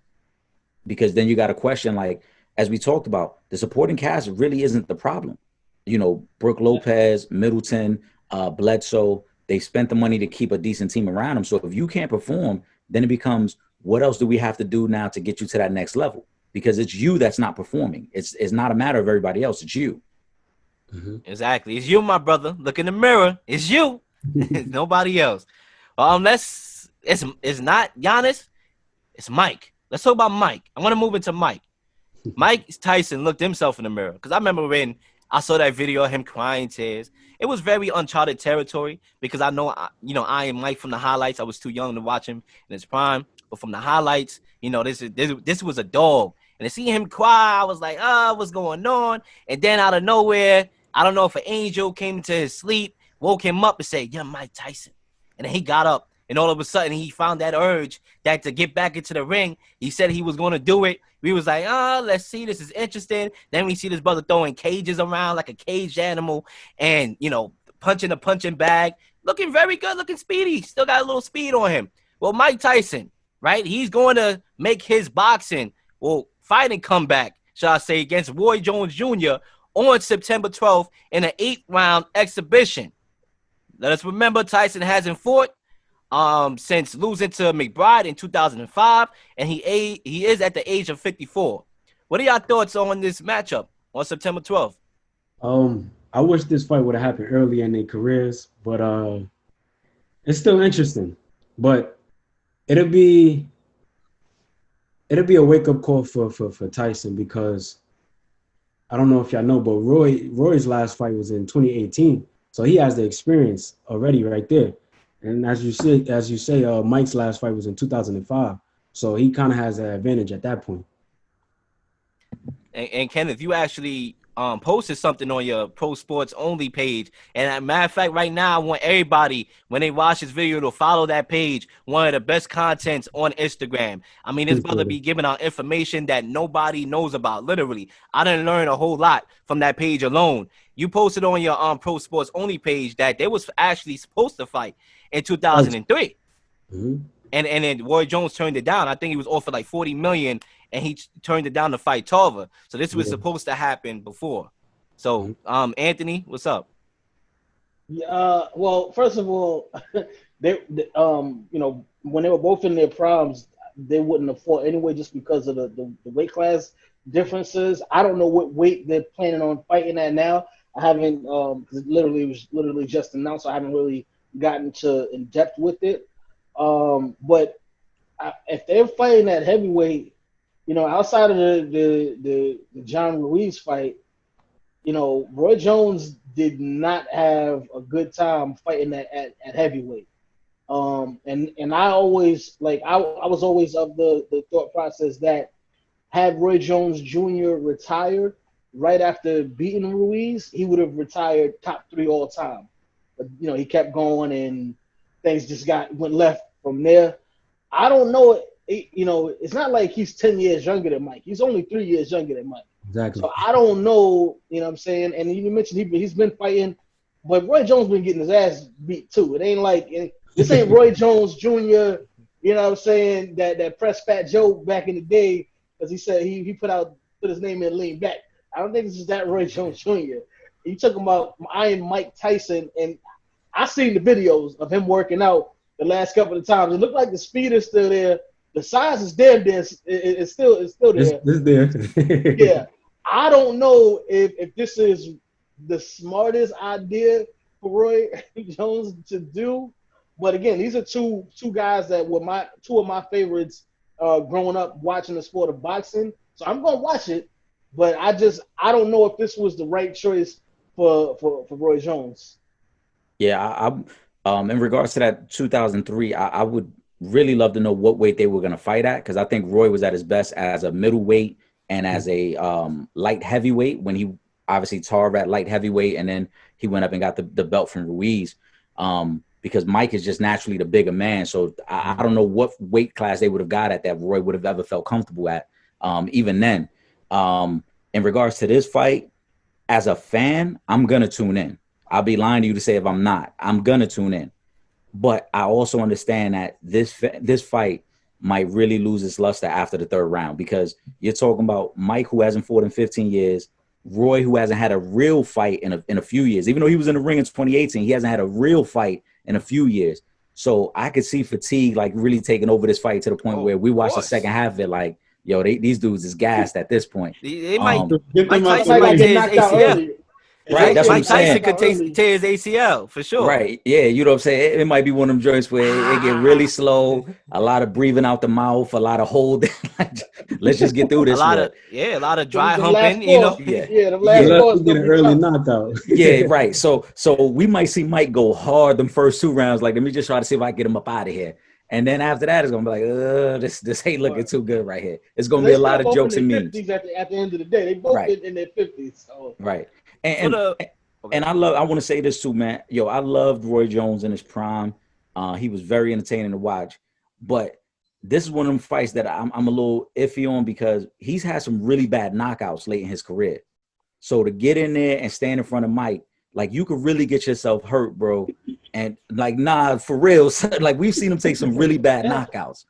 Because then you got a question like, as we talked about, the supporting cast really isn't the problem. Brooke Lopez, Middleton, Bledsoe, they spent the money to keep a decent team around him. So if you can't perform, then it becomes, what else do we have to do now to get you to that next level? Because it's you that's not performing. It's not a matter of everybody else. It's you. Mm-hmm. Exactly. It's you, my brother. Look in the mirror. It's you. It's nobody else. It's not Giannis. It's Mike. Let's talk about Mike. I want to move into Mike. Mike Tyson looked himself in the mirror because I remember when I saw that video of him crying tears. It was very uncharted territory because I know, I am Mike from the highlights. I was too young to watch him in his prime, but from the highlights, this was a dog. And to see him cry, I was like, what's going on? And then out of nowhere, I don't know if an angel came into his sleep, woke him up and said, "You're Mike Tyson." And then he got up, and all of a sudden he found that urge that to get back into the ring. He said he was going to do it. We was like, let's see, this is interesting. Then we see this brother throwing cages around like a caged animal and, punching a punching bag. Looking very good, looking speedy. Still got a little speed on him. Well, Mike Tyson, right? He's going to make his fighting comeback, shall I say, against Roy Jones Jr. on September 12th in an 8-round exhibition. Let us remember Tyson hasn't fought since losing to McBride in 2005, and he is at the age of 54. What are y'all thoughts on this matchup on September 12th? I wish this fight would have happened earlier in their careers, but it's still interesting. But it'll be a wake-up call for Tyson because I don't know if y'all know, but Roy's last fight was in 2018, so he has the experience already right there. And as you say, Mike's last fight was in 2005, so he kind of has an advantage at that point. And Kenneth, you actually posted something on your Pro Sports Only page. And as a matter of fact, right now, I want everybody, when they watch this video, to follow that page. One of the best contents on Instagram. I mean, this brother be giving out information that nobody knows about. Literally, I didn't learn a whole lot from that page alone. You posted on your Pro Sports Only page that they was actually supposed to fight in 2003. Mm-hmm. And then Roy Jones turned it down. I think he was offered like $40 million, and he turned it down to fight Tarver. So this was supposed to happen before. So, Anthony, what's up? Yeah. Well, first of all, they when they were both in their primes, they wouldn't have fought anyway just because of the weight class differences. I don't know what weight they're planning on fighting at now. I haven't because it was literally just announced. So I haven't really gotten in depth with it. But if they're fighting at heavyweight, outside of the John Ruiz fight, Roy Jones did not have a good time fighting at heavyweight. And I always I was always of the thought process that had Roy Jones Jr. retired right after beating Ruiz, he would have retired top 3 all time. But he kept going and things just went left from there. I don't know. It's not like he's 10 years younger than Mike. He's only 3 years younger than Mike. Exactly. So I don't know. You know what I'm saying? And you mentioned he's been fighting, but Roy Jones been getting his ass beat too. It ain't like this ain't Roy Jones Jr. You know what I'm saying? That press Fat Joe back in the day, because he said he put his name in and leaned back. I don't think this is that Roy Jones Jr. You talking about Iron Mike Tyson, and I seen the videos of him working out the last couple of times. It looked like the speed is still there, the size is there. It's still there. This there. Yeah, I don't know if this is the smartest idea for Roy Jones to do, but again, these are two guys that were two of my favorites growing up watching the sport of boxing. So I'm gonna watch it, but I don't know if this was the right choice for Roy Jones. Yeah, in regards to that 2003, I would really love to know what weight they were going to fight at, because I think Roy was at his best as a middleweight and as a light heavyweight when he obviously tarred at light heavyweight, and then he went up and got the belt from Ruiz, because Mike is just naturally the bigger man. So I don't know what weight class they would have got at that Roy would have ever felt comfortable at, even then. In regards to this fight, as a fan, I'm going to tune in. I'll be lying to you to say if I'm not. I'm going to tune in. But I also understand that this fight might really lose its luster after the third round, because you're talking about Mike, who hasn't fought in 15 years, Roy, who hasn't had a real fight in a few years. Even though he was in the ring in 2018, he hasn't had a real fight in a few years. So I could see fatigue like really taking over this fight to the point where we watch the second half of it like, yo, these dudes is gassed at this point. They might Mike Tyson might might get tear knocked his out ACL. early. Right, that's what I'm Mike Tyson saying. could tear his ACL for sure. Right, yeah, you know what I'm saying? It might be one of them joints where it get really slow, a lot of breathing out the mouth, a lot of holding. Let's just get through this. A lot of dry The humping, you know. The last four is get an early knockout. Yeah, right. So we might see Mike go hard them first 2 rounds. Like, let me just try to see if I can get him up out of here. And then after that, it's gonna be like, this ain't looking too good right here. It's gonna be a lot of jokes and memes. At the end of the day, they both in their 50s. So. Right. And I want to say this too, man. Yo, I loved Roy Jones in his prime. He was very entertaining to watch. But this is one of them fights that I'm a little iffy on, because he's had some really bad knockouts late in his career. So to get in there and stand in front of Mike, like, you could really get yourself hurt, bro. And like, nah, for real, like, we've seen him take some really bad knockouts.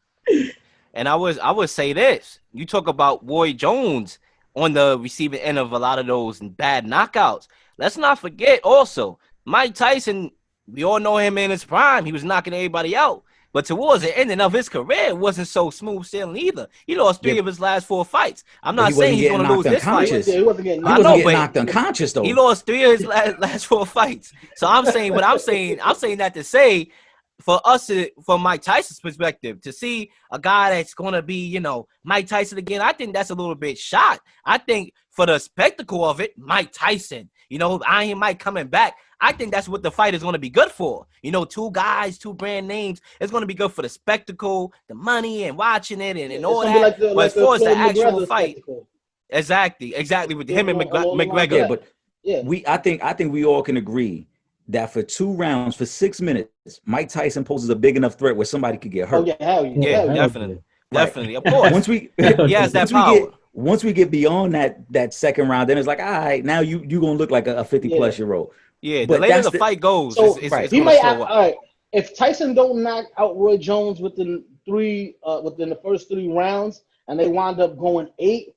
And I would say this: you talk about Roy Jones on the receiving end of a lot of those bad knockouts. Let's not forget also Mike Tyson. We all know him in his prime. He was knocking everybody out. But towards the ending of his career, it wasn't so smooth sailing either. He lost 3 of his last 4 fights. I'm not saying he's going to lose this fight. He wasn't getting knocked unconscious, though. He lost 3 of his last 4 fights. So I'm saying what I'm saying that to say, for us, from Mike Tyson's perspective, to see a guy that's going to be, you know, Mike Tyson again, I think that's a little bit shot. I think for the spectacle of it, Mike Tyson, you know, Iron Mike coming back, I think that's what the fight is going to be good for. You know, 2 guys, 2 brand names. It's going to be good for the spectacle, the money, and watching it, and all that. Like but as far as the actual fight, spectacle. exactly, with him and McGregor. Yeah, but I think we all can agree that for 2 rounds, for 6 minutes, Mike Tyson poses a big enough threat where somebody could get hurt. Oh, yeah, hell yeah. Yeah, definitely. Definitely, of course. Once we once we get beyond that second round, then it's like, all right, now you gonna look like a 50-plus-year-old. Yeah, the later the fight goes, so it's he might. All right, if Tyson don't knock out Roy Jones within the first 3 rounds, and they wind up going 8,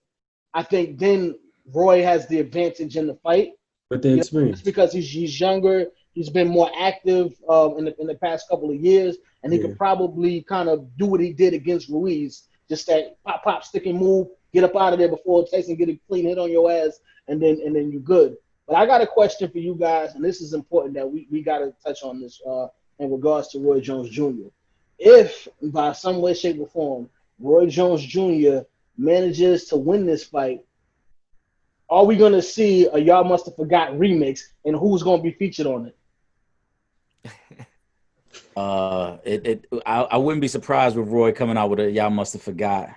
I think then Roy has the advantage in the fight. With the experience, because he's younger, he's been more active in the past couple of years, and he could probably kind of do what he did against Ruiz, just that pop, stick and move, get up out of there before Tyson get a clean hit on your ass, and then you're good. But I got a question for you guys, and this is important that we got to touch on this in regards to Roy Jones Jr. If by some way, shape, or form, Roy Jones Jr. manages to win this fight, are we going to see a Y'all Must Have Forgot remix, and who's going to be featured on it? I wouldn't be surprised with Roy coming out with a Y'all Must Have Forgot.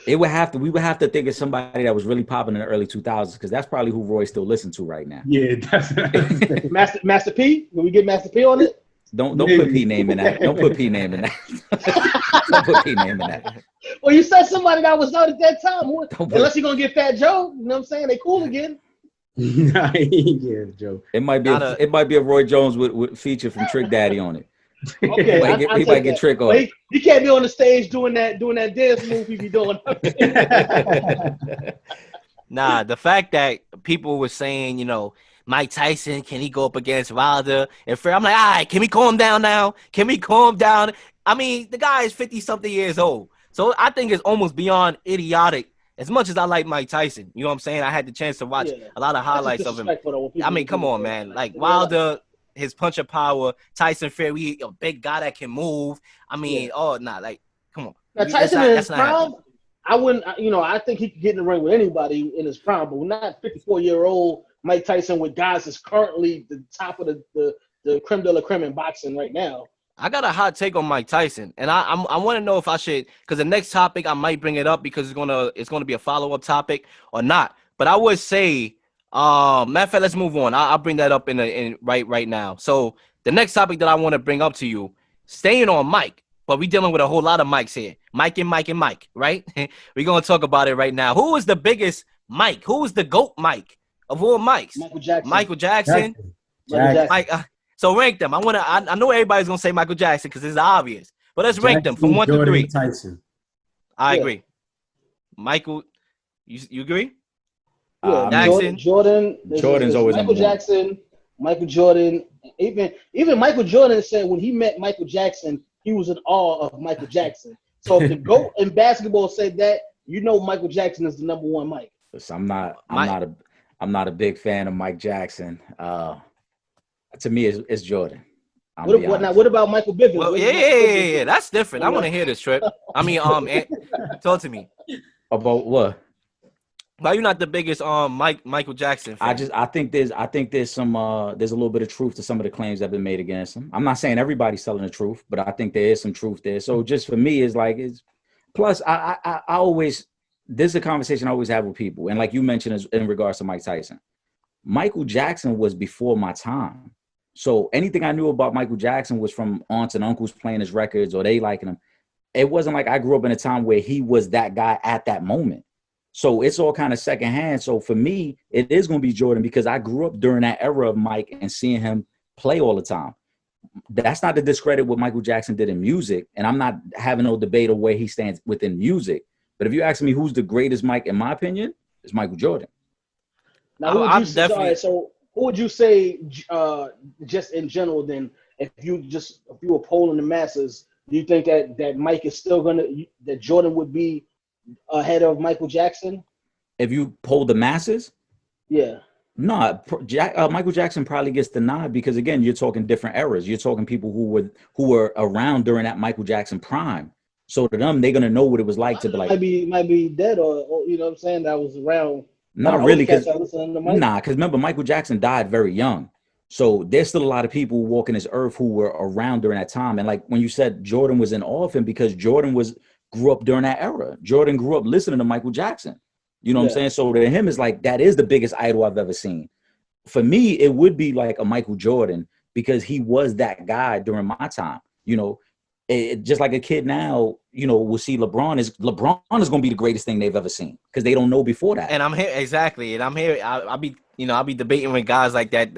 We would have to think of somebody that was really popping in the early 2000s, because that's probably who Roy still listens to right now. Yeah, that's Master P. Can we get Master P on it? Don't put P name in that. Don't put P name in that. Don't put P name in that. Well, you said somebody that was out at that time. Unless you're gonna get Fat Joe, you know what I'm saying? They cool again. yeah, Joe. It might be a Roy Jones with feature from Trick Daddy on it. Okay, he might get Trick on it. He can't be on the stage doing that dance move he be doing. Nah, the fact that people were saying, you know, Mike Tyson, can he go up against Wilder and Fair? I'm like, all right, can we calm down now? Can we calm down? I mean, the guy is 50-something years old. So I think it's almost beyond idiotic. As much as I like Mike Tyson, you know what I'm saying? I had the chance to watch a lot of That's just highlights of him. disrespectful, though, when I people mean, do come things on, like man. that. Like You know, Wilder, his punch of power, Tyson Fury, a big guy that can move. I mean, like, come on. Now, That's Tyson not in that's his not happening. prime, I wouldn't, I think he could get in the ring with anybody in his prime, but not 54-year-old Mike Tyson with guys that's currently the top of the creme de la creme in boxing right now. I got a hot take on Mike Tyson, and I want to know if I should, because the next topic I might bring it up because it's gonna be a follow-up topic or not. But I would say, matter of fact, let's move on. I'll bring that up in right now. So the next topic that I want to bring up to you, staying on Mike, but we dealing with a whole lot of Mikes here, Mike and Mike, right? We're gonna talk about it right now. Who is the biggest Mike? Who is the GOAT Mike of all Mikes? Michael Jackson. Michael Jackson. Jackson. Mike. So rank them. I know everybody's gonna say Michael Jackson because it's obvious, but let's rank them from 1 to 3. Tyson. I agree. Michael, you agree? Yeah, Jackson. Jordan's always Michael Jackson, Michael Jordan. Even Michael Jordan said when he met Michael Jackson, he was in awe of Michael Jackson. So if the GOAT in basketball said that, Michael Jackson is the number one Mike. Listen, I'm not a big fan of Mike Jackson. To me, it's Jordan. What about Michael Bivens? Well, yeah. That's different. I want to hear this, Trip. I mean, talk to me About what? Why you not the biggest Michael Jackson fan? I think there's some there's a little bit of truth to some of the claims that have been made against him. I'm not saying everybody's telling the truth, but I think there is some truth there. So just for me, it's plus I always, this is a conversation I always have with people, and like you mentioned in regards to Mike Tyson, Michael Jackson was before my time. So anything I knew about Michael Jackson was from aunts and uncles playing his records or they liking him. It wasn't like I grew up in a time where he was that guy at that moment. So it's all kind of secondhand. So for me, it is going to be Jordan because I grew up during that era of Mike and seeing him play all the time. That's not to discredit what Michael Jackson did in music. And I'm not having no debate of where he stands within music. But if you ask me who's the greatest Mike, in my opinion, it's Michael Jordan. Now, who would you say, just in general, then, if you were polling the masses, do you think that Mike is still that Jordan would be ahead of Michael Jackson? If you poll the masses? Yeah. No, Michael Jackson probably gets the nod because, again, you're talking different eras. You're talking people who were around during that Michael Jackson prime. So to them, they're going to know what it was like to be like. Might be dead or you know what I'm saying, that was around. Not really, because remember, Michael Jackson died very young. So there's still a lot of people walking this earth who were around during that time. And like when you said Jordan was in awe of him because Jordan grew up during that era. Jordan grew up listening to Michael Jackson. You know what I'm saying? So to him, it's like, that is the biggest idol I've ever seen. For me, it would be like a Michael Jordan because he was that guy during my time. Just like a kid now, will see LeBron is going to be the greatest thing they've ever seen because they don't know before that. And I'm here exactly. And I'm here. I'll be debating with guys like that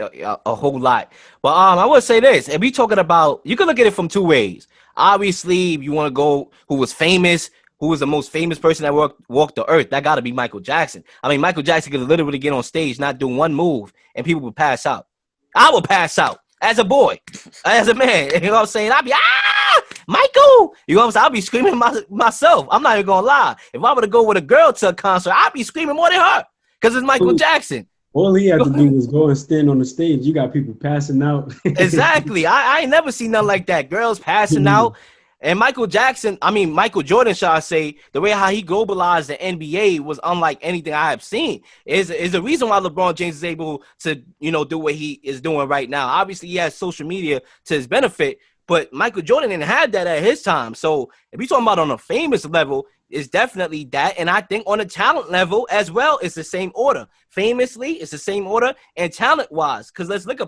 a whole lot. But I would say this: if we talking about, you can look at it from two ways. Obviously, if you want to go, who was famous, who was the most famous person that walked the earth, that got to be Michael Jackson. I mean, Michael Jackson could literally get on stage, not do one move, and people would pass out. I would pass out as a boy, as a man. You know what I'm saying? I'd be Michael. You know what I'm saying? I'll be screaming myself. I'm not even gonna lie. If I were to go with a girl to a concert, I'd be screaming more than her because it's Michael Jackson. All he had to do was go and stand on the stage. You got people passing out. Exactly. I ain't never seen nothing like that. Girls passing out. And Michael Jordan, shall I say, the way how he globalized the NBA was unlike anything I have seen. Is the reason why LeBron James is able to, do what he is doing right now. Obviously, he has social media to his benefit, but Michael Jordan didn't have that at his time. So if you're talking about on a famous level, it's definitely that. And I think on a talent level as well, it's the same order. Famously, it's the same order, and talent-wise, because let's think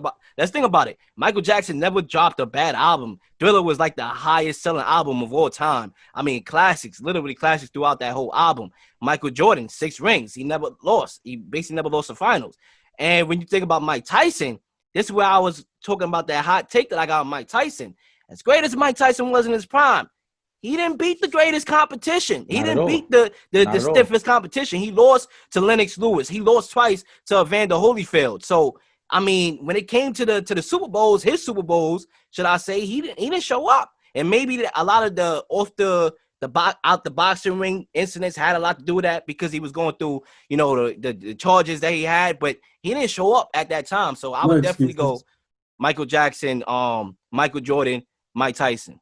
about it. Michael Jackson never dropped a bad album. Thriller was like the highest-selling album of all time. I mean, classics, literally classics throughout that whole album. Michael Jordan, 6 rings. He never lost. He basically never lost the finals. And when you think about Mike Tyson, this is where I was talking about that hot take that I got on Mike Tyson. As great as Mike Tyson was in his prime, he didn't beat the greatest competition. He didn't beat the stiffest competition. He lost to Lennox Lewis. He lost twice to Evander Holyfield. So, I mean, when it came to the Super Bowls, his Super Bowls, should I say, he didn't show up. And maybe a lot of the the boxing ring incidents had a lot to do with that because he was going through, you know, the charges that he had, but he didn't show up at that time. So I would definitely go Michael Jackson, Michael Jordan, Mike Tyson.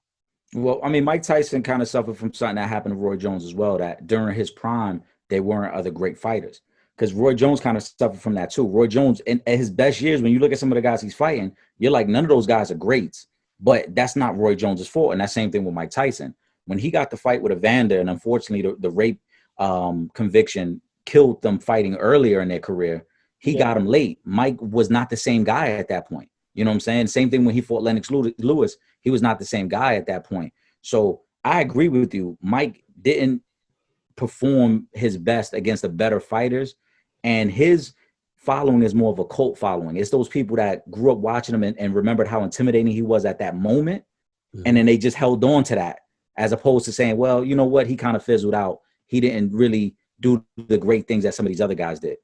Well, I mean, Mike Tyson kind of suffered from something that happened to Roy Jones as well, that during his prime, there weren't other great fighters. Because Roy Jones kind of suffered from that too. Roy Jones, at his best years, when you look at some of the guys he's fighting, you're like, none of those guys are greats. But that's not Roy Jones's fault. And that same thing with Mike Tyson. When he got the fight with Evander, and unfortunately the rape conviction killed them fighting earlier in their career, he got him late. Mike was not the same guy at that point. You know what I'm saying? Same thing when he fought Lennox Lewis. He was not the same guy at that point. So I agree with you. Mike didn't perform his best against the better fighters. And his following is more of a cult following. It's those people that grew up watching him and remembered how intimidating he was at that moment. Mm-hmm. And then they just held on to that, as opposed to saying, well, you know what? He kind of fizzled out. He didn't really do the great things that some of these other guys did.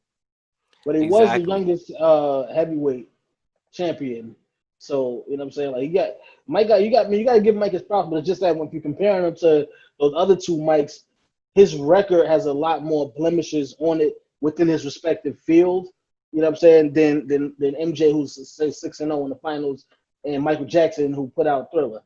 But he was the youngest heavyweight champion. So, you know what I'm saying? Like, you got to give Mike his props, but it's just that when you're comparing him to those other two Mikes, his record has a lot more blemishes on it within his respective field. You know what I'm saying? Than MJ, who's say 6-0 in the finals, and Michael Jackson, who put out Thriller.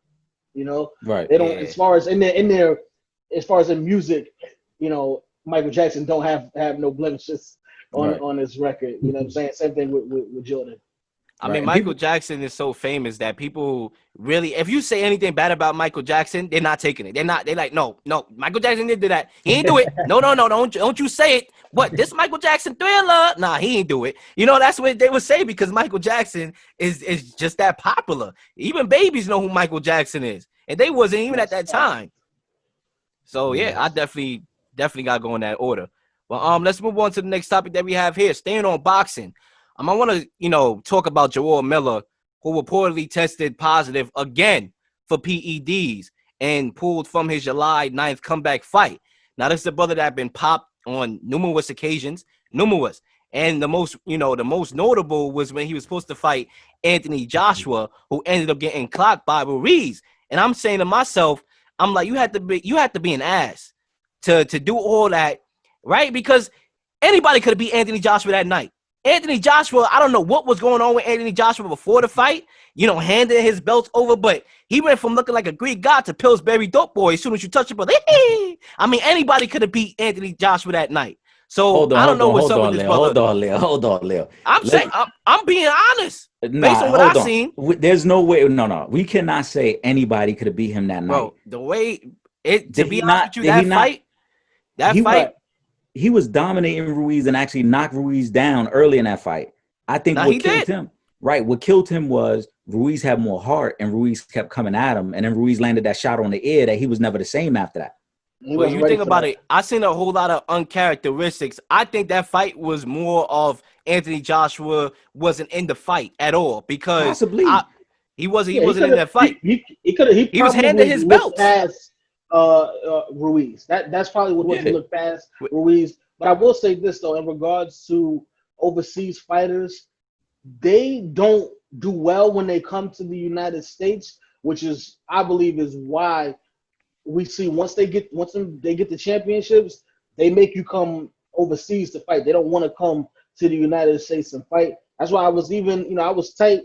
You know, right? They don't, as far as in music, you know, Michael Jackson don't have no blemishes on his record. You know what I'm saying? Same thing with Jordan. I mean, Michael Jackson is so famous that people really, if you say anything bad about Michael Jackson, they're not taking it. They're like, no, Michael Jackson didn't do that. He ain't do it. No, don't you say it. What, this Michael Jackson Thriller? Nah, he ain't do it. You know, that's what they would say because Michael Jackson is just that popular. Even babies know who Michael Jackson is. And they wasn't even at that time. So, yeah, I definitely got to go in that order. Well, let's move on to the next topic that we have here. Staying on boxing. I want to, talk about Jarrell Miller, who reportedly tested positive again for PEDs and pulled from his July 9th comeback fight. Now, this is a brother that had been popped on numerous occasions, and the most notable was when he was supposed to fight Anthony Joshua, who ended up getting clocked by Ruiz. And I'm saying to myself, I'm like, you have to be an ass to do all that, right? Because anybody could have beat Anthony Joshua that night. Anthony Joshua, I don't know what was going on with Anthony Joshua before the fight, handing his belts over, but he went from looking like a Greek god to Pillsbury dope boy as soon as you touch him. I mean, anybody could have beat Anthony Joshua that night. So I don't know what's up with this brother. Hold on, Leel. I'm being honest based on what I've seen. There's no way. No. We cannot say anybody could have beat him that night. Bro, the way it, to be honest with you, that fight. He was dominating Ruiz and actually knocked Ruiz down early in that fight. I think what killed him, what killed him was Ruiz had more heart and Ruiz kept coming at him. And then Ruiz landed that shot on the ear that he was never the same after that. Well, you think about it, I seen a whole lot of uncharacteristics. I think that fight was more of Anthony Joshua wasn't in the fight at all because possibly he wasn't in that fight. He was handing his belt. Ruiz. That's probably what he looked past Ruiz. But I will say this though, in regards to overseas fighters, they don't do well when they come to the United States, which is, I believe, is why we see once they get the championships, they make you come overseas to fight. They don't want to come to the United States and fight. That's why I was even, I was tight,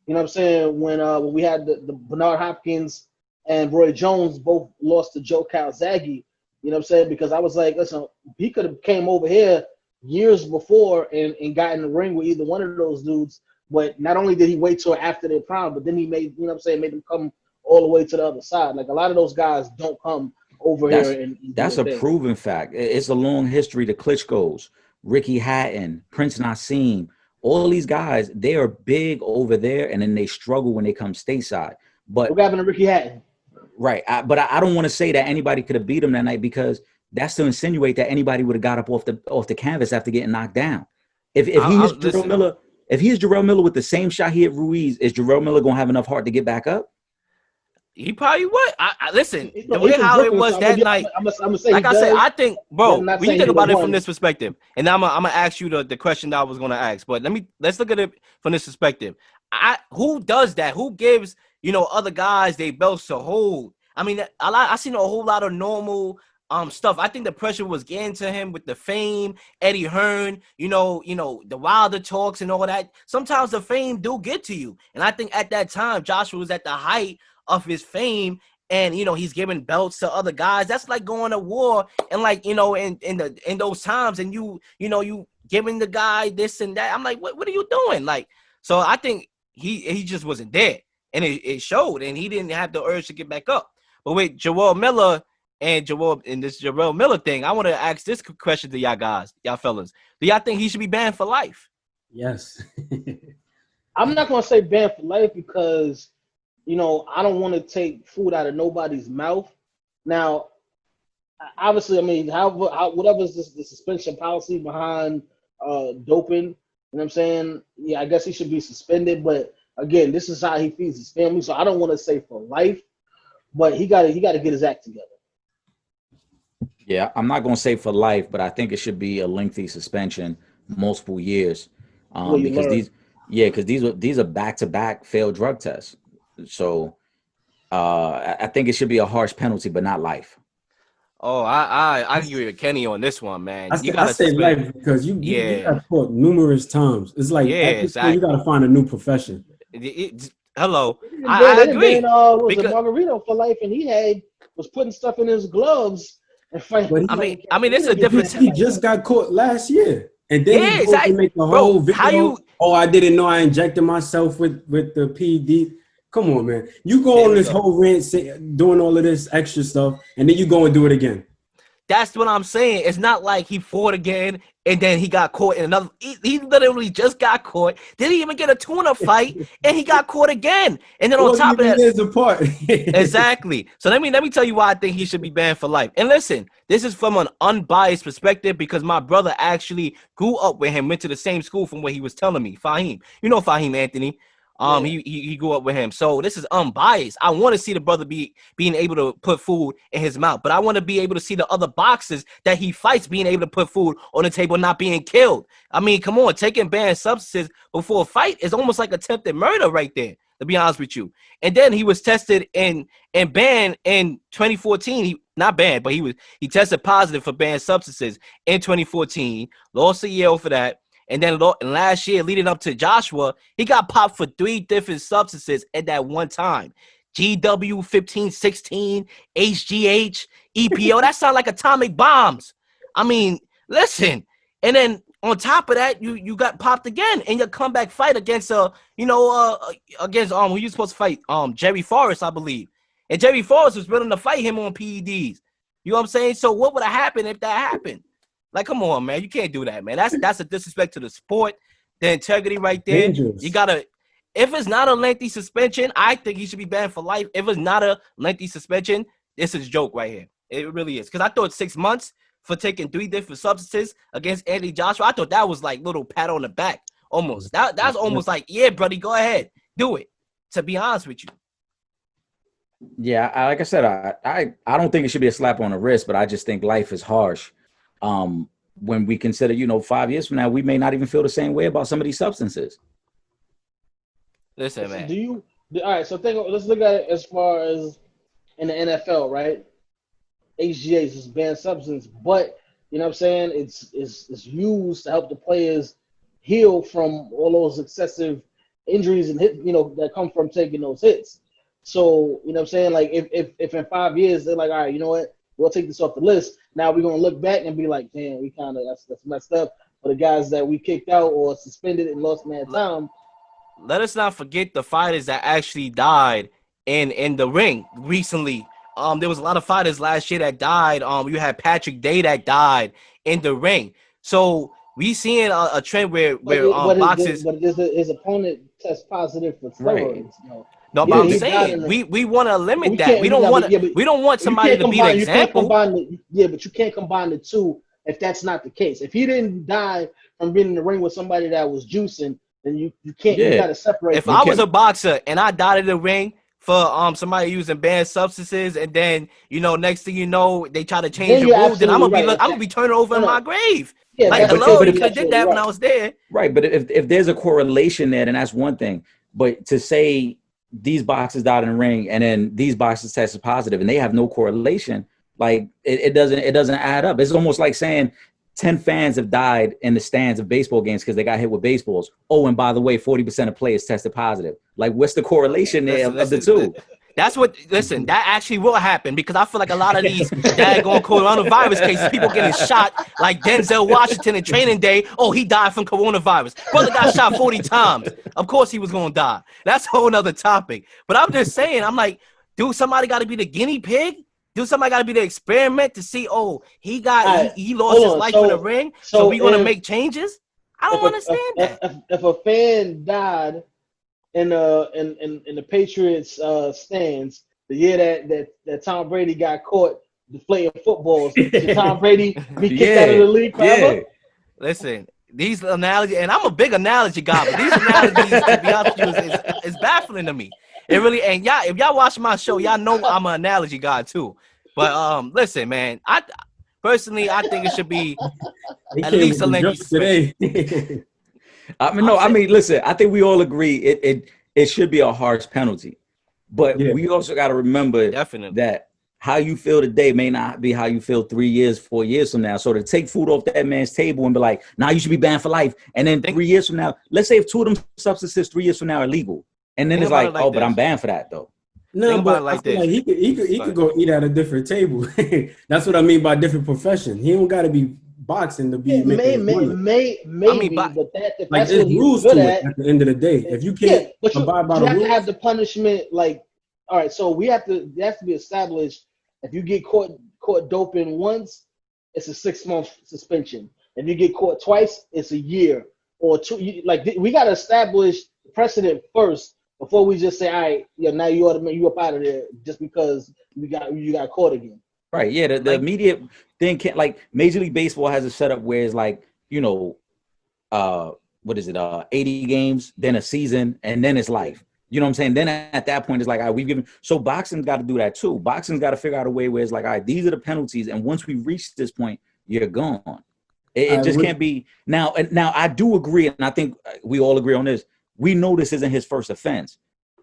you know what I'm saying, when we had the Bernard Hopkins and Roy Jones both lost to Joe Calzaghe, you know what I'm saying? Because I was like, listen, he could have came over here years before and got in the ring with either one of those dudes. But not only did he wait till after their prime, but then he made them come all the way to the other side. Like a lot of those guys don't come over here. And that's a proven fact. It's a long history. The Klitschko's, Ricky Hatton, Prince Nassim, all these guys, they are big over there, and then they struggle when they come stateside. But what happened to Ricky Hatton? Right. But I don't want to say that anybody could have beat him that night because that's to insinuate that anybody would have got up off the canvas after getting knocked down. If he is Jarrell Miller with the same shot he hit Ruiz, is Jarrell Miller going to have enough heart to get back up? He probably would. Listen, the way how it was that night, like I said, I think, bro, when you think about it from this perspective, and I'm gonna ask you the question that I was gonna ask, but let's look at it from this perspective. Who does that? Who gives other guys they belts to hold? I mean, I seen a whole lot of normal stuff. I think the pressure was getting to him with the fame, Eddie Hearn, the Wilder talks and all that. Sometimes the fame do get to you. And I think at that time, Joshua was at the height of his fame. And he's giving belts to other guys. That's like going to war and in those times, and you giving the guy this and that. I'm like, what are you doing? Like, so I think he just wasn't there, and it showed, and he didn't have the urge to get back up. But with Joel Miller and this Joel Miller thing, I want to ask this question to y'all guys, y'all fellas. Do y'all think he should be banned for life? Yes. I'm not gonna say banned for life because I don't want to take food out of nobody's mouth. Now, obviously, I mean, whatever's the suspension policy behind doping, you know what I'm saying? Yeah, I guess he should be suspended. But again, this is how he feeds his family, so I don't want to say for life, but he got to get his act together. Yeah, I'm not gonna say for life, but I think it should be a lengthy suspension, multiple years, because these are back-to-back failed drug tests. So I think it should be a harsh penalty, but not life. Oh, I agree with Kenny on this one, man. I say life because you got caught numerous times. It's like at this point, you got to find a new profession. Hello, I agree. Was it Margarito for life, and he was putting stuff in his gloves and fighting. I mean, it's a different. He just got caught last year, and then he make the whole video. I didn't know I injected myself with the PD. Come on, man. You go on this whole rant doing all of this extra stuff, and then you go and do it again. That's what I'm saying. It's not like he fought again and then he got caught in another. He literally just got caught. Didn't even get a tuna fight, and he got caught again. And then on top of that, years apart. Exactly. So let me tell you why I think he should be banned for life. And listen, this is from an unbiased perspective because my brother actually grew up with him, went to the same school from what he was telling me. Fahim, Fahim Anthony. He grew up with him. So this is unbiased. I want to see the brother being able to put food in his mouth, but I want to be able to see the other boxers that he fights being able to put food on the table, not being killed. I mean, come on, taking banned substances before a fight is almost like attempted murder right there, to be honest with you. And then he was tested and banned in 2014. He not banned, but he tested positive for banned substances in 2014. Lost a year for that. And then last year, leading up to Joshua, he got popped for 3 different substances at that one time. GW 1516, HGH, EPO. That sound like atomic bombs. I mean, listen. And then on top of that, you got popped again in your comeback fight against against who you supposed to fight? Jerry Forrest, I believe. And Jerry Forrest was willing to fight him on PEDs. You know what I'm saying? So what would have happened if that happened? Like, come on, man. You can't do that, man. That's a disrespect to the sport, the integrity right there. Dangerous. You got to – if it's not a lengthy suspension, I think he should be banned for life. If it's not a lengthy suspension, this is a joke right here. It really is. Because I thought 6 months for taking 3 different substances against Anthony Joshua, I thought that was like little pat on the back almost. That's almost like, yeah, buddy, go ahead. Do it, to be honest with you. Yeah, like I said, I don't think it should be a slap on the wrist, but I just think life is harsh. When we consider, 5 years from now, we may not even feel the same way about some of these substances. Listen, man. All right, so let's look at it as far as in the NFL, right? HGH is banned substance, but you know what I'm saying? It's used to help the players heal from all those excessive injuries and hit, that come from taking those hits. So, you know what I'm saying? Like if in 5 years they're like, all right, you know what? We'll take this off the list. Now we're gonna look back and be like, damn, we kind of that's messed up for the guys that we kicked out or suspended and lost man time. Let us not forget the fighters that actually died in the ring recently. There was a lot of fighters last year that died. You had Patrick Day that died in the ring. So we seeing a trend where boxers. But his opponent test positive for steroids. Right. No, but I'm saying we want to limit that. We don't want somebody to be an example. But you can't combine the two if that's not the case. If he didn't die from being in the ring with somebody that was juicing, then you can't. Yeah. You got to separate. If I was a boxer and I died in the ring for somebody using banned substances, and then next thing you know they try to change the rules, then I'm gonna be turning over in my grave. Yeah, like hello, you could have did that when I was there. Right, but if there's a correlation there, then that's one thing. But to say these boxers died in the ring, and then these boxers tested positive, and they have no correlation. Like it doesn't add up. It's almost like saying 10 fans have died in the stands of baseball games because they got hit with baseballs. Oh, and by the way, 40% of players tested positive. Like, what's the correlation there of the two? That's what. Listen, that actually will happen because I feel like a lot of these daggone coronavirus cases, people getting shot like Denzel Washington in Training Day. Oh, he died from coronavirus. Brother got shot 40 times. Of course he was gonna die. That's a whole nother topic. But I'm just saying, I'm like, dude, somebody got to be the guinea pig. Dude, somebody got to be the experiment to see. Oh, he lost his life in the ring. So we gonna make changes? I don't understand that. If a fan died in the Patriots stands the year that Tom Brady got caught deflating footballs, should Tom Brady be kicked out of the league forever? Yeah. Listen, these analogies, and I'm a big analogy guy, but these analogies, to be honest with you, is baffling to me. It really ain't. Y'all, if y'all watch my show, y'all know I'm an analogy guy too. But listen, man, I personally think it should be at least a lengthy suspension. I mean, listen, I think we all agree it should be a harsh penalty. But we also got to remember that how you feel today may not be how you feel 3 years, 4 years from now. So to take food off that man's table and be like, nah, you should be banned for life. And then 3 years from now, let's say if two of them substances 3 years from now are legal. And then it's like, oh, but I'm banned for that though. No, but like he could go eat at a different table. That's what I mean by different profession. He don't got to be boxing to be maybe, but that's like there's rules to it at the end of the day. If you can't abide by the rules, you have to have the punishment. Like, all right, so it has to be established. If you get caught doping once, it's a 6-month suspension. If you get caught twice, it's a year or 2. We got to establish precedent first before we just say, all right, now you up out of there just because you got caught again. Right. Yeah. The immediate thing can't, like, Major League Baseball has a setup where it's like, what is it? 80 games, then a season, and then it's life. You know what I'm saying? Then at that point, it's like, all right, we've given. So boxing's got to do that too. Boxing's got to figure out a way where it's like, all right, these are the penalties, and once we reach this point, you're gone. It just can't be now. And now I do agree, and I think we all agree on this. We know this isn't his first offense.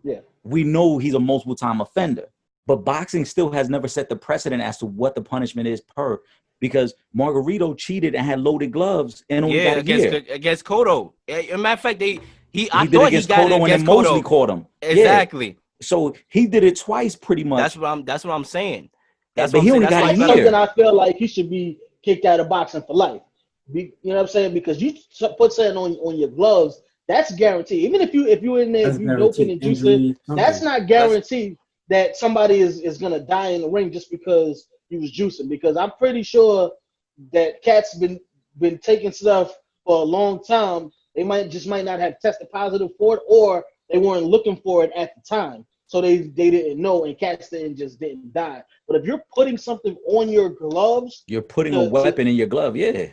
Yeah. We know he's a multiple time offender, but boxing still has never set the precedent as to what the punishment is per. Because Margarito cheated and had loaded gloves and only got a year against Cotto. As a matter of fact, I thought he got it against Cotto, and then Mosley caught him. Exactly. Yeah. So he did it twice, pretty much. That's what I'm saying. But he only got a year. Something I feel like he should be kicked out of boxing for life. You know what I'm saying? Because you put something on your gloves, that's guaranteed. Even if you're in there, you doping and juicing, that's not guaranteed that somebody is gonna die in the ring just because he was juicing. Because I'm pretty sure that cats been taking stuff for a long time. They might not have tested positive for it, or they weren't looking for it at the time, so they didn't know, and cats didn't die. But if you're putting something on your gloves, you're putting a weapon in your glove. Yeah,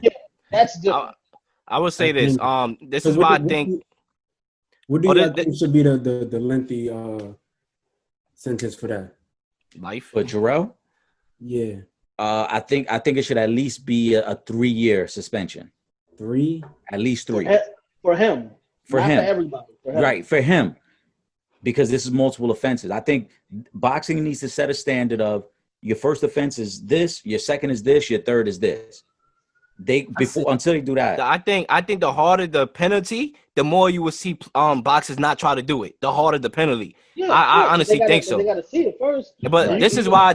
that's different. I would say this. This is why I think. What do you think should be the lengthy sentence for that? Life for Jarrell? Yeah. I think it should at least be a 3-year suspension. 3? At least 3. For him. For not him. For everybody. For him. Right, for him. Because this is multiple offenses. I think boxing needs to set a standard of your first offense is this, your second is this, your third is this. Until they do that. I think the harder the penalty, the more you will see boxers not try to do it. The harder the penalty. Yeah, I honestly think so. They gotta see it first. But this is why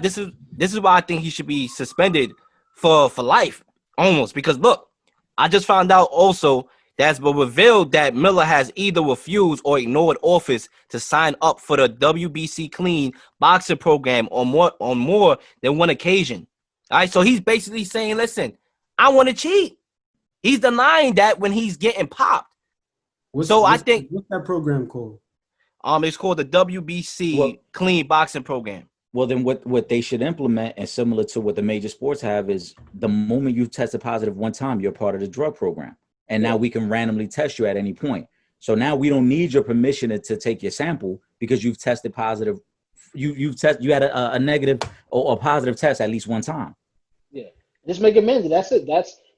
I think he should be suspended for life, almost. Because look, I just found out also that's been revealed that Miller has either refused or ignored offers to sign up for the WBC Clean boxing program on more than one occasion. All right, so he's basically saying, listen, I want to cheat. He's denying that when he's getting popped. What's that program called? It's called the WBC Clean Boxing Program. Well, then what they should implement, and similar to what the major sports have, is the moment you tested positive one time, you're part of the drug program. And now we can randomly test you at any point. So now we don't need your permission to take your sample because you've tested positive. You had a negative or a positive test at least one time. Yeah. Just make it mandatory. That's it.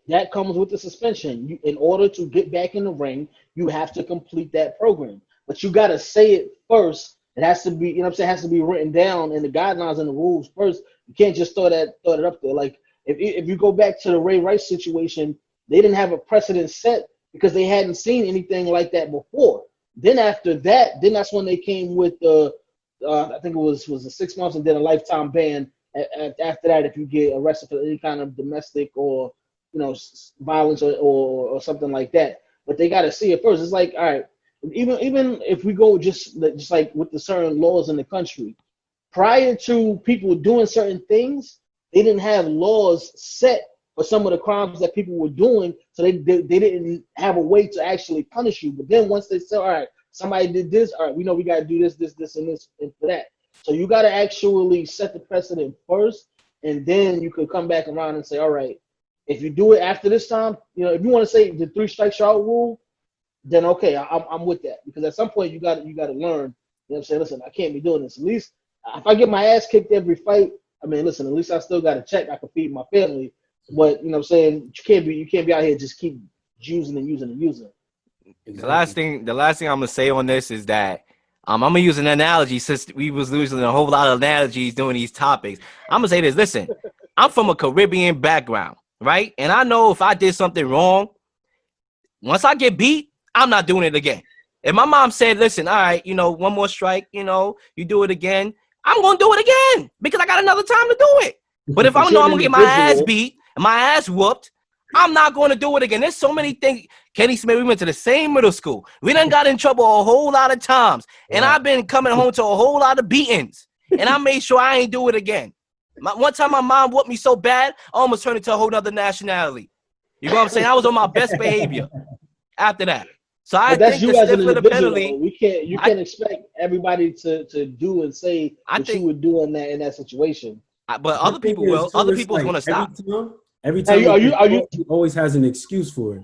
That comes with the suspension. In order to get back in the ring, you have to complete that program. But you got to say it first It has to be, you know what I'm saying, it has to be written down in the guidelines and the rules first. You can't just throw it up there. Like if you go back to the Ray Rice situation, they didn't have a precedent set because they hadn't seen anything like that before. Then after that, then that's when they came with the I think it was a 6 months and then a lifetime ban. After that, if you get arrested for any kind of domestic or violence or something like that, but they got to see it first. It's like, all right, even if we go just like with the certain laws in the country, prior to people doing certain things, they didn't have laws set for some of the crimes that people were doing, so they didn't have a way to actually punish you. But then once they said, all right, somebody did this, all right, we know we got to do this, and this, and for that. So you got to actually set the precedent first, and then you could come back around and say, all right, if you do it after this time, if you want to say the 3 strikes you're out rule, then okay, I'm with that, because at some point you got to learn. You know what I'm saying? Listen, I can't be doing this. At least if I get my ass kicked every fight, I mean, listen, at least I still got a check. I can feed my family. But you know what I'm saying? You can't be out here just keep using. Exactly. The last thing I'm gonna say on this is that I'm gonna use an analogy, since we was using a whole lot of analogies doing these topics. I'm gonna say this. Listen, I'm from a Caribbean background, right? And I know if I did something wrong, once I get beat, I'm not doing it again. If my mom said, listen, all right, one more strike, you do it again, I'm gonna do it again because I got another time to do it. But if I know I'm gonna get my ass beat and my ass whooped, I'm not going to do it again. There's so many things. Kenny Smith, we went to the same middle school. We done got in trouble a whole lot of times. And I've been coming home to a whole lot of beatings. And I made sure I ain't do it again. One time my mom whooped me so bad, I almost turned into a whole other nationality. You know what I'm saying? I was on my best behavior after that. So I think the stiffer the penalty. You can't expect everybody to do and say what you would do in that situation. But other people will. Other people's going to stop. Every time he always has an excuse for it.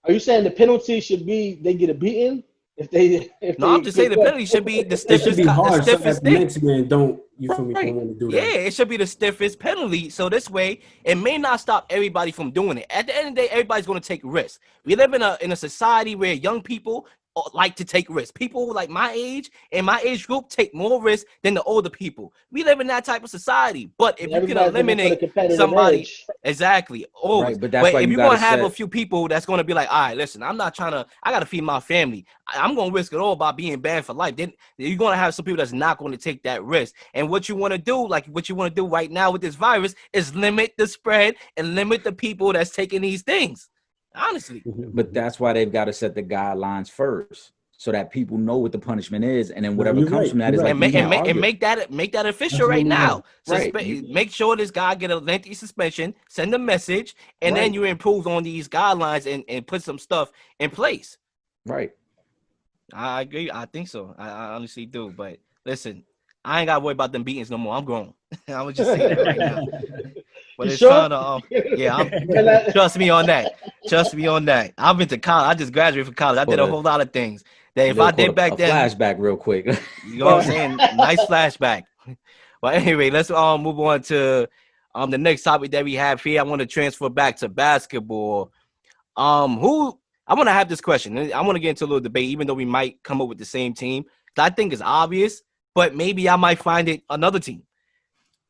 Are you saying the penalty should be they get a beating? I'm just saying the penalty should be the stiffest. It should be hard, the stiffest the next man don't want to do that. Yeah, it should be the stiffest penalty. So this way, it may not stop everybody from doing it. At the end of the day, everybody's going to take risks. We live in a society where young people like to take risks. People like my age and my age group take more risks than the older people. We live in that type of society. But if you can eliminate somebody, exactly, always. Right, but if you're going to have a few people that's going to be like, all right, listen, I got to feed my family. I'm going to risk it all by being banned for life. Then you're going to have some people that's not going to take that risk. And what you want to do, right now with this virus, is limit the spread and limit the people that's taking these things. Honestly. But that's why they've got to set the guidelines first, so that people know what the punishment is, and then whatever comes from that is make that official right now. Right. Make sure this guy get a lengthy suspension, send a message, and then you improve on these guidelines and put some stuff in place. Right. I agree. I think so. I honestly do. But listen, I ain't gotta worry about them beatings no more. I'm grown. I would just say that right now. But it's trying to trust me on that. Trust me on that. I've been to college. I just graduated from college. I did a whole lot of things that if I did back then. Flashback real quick. You know what I'm saying? Nice flashback. But anyway, let's move on to the next topic that we have here. I want to transfer back to basketball. I want to have this question. I want to get into a little debate, even though we might come up with the same team. I think it's obvious, but maybe I might find it another team.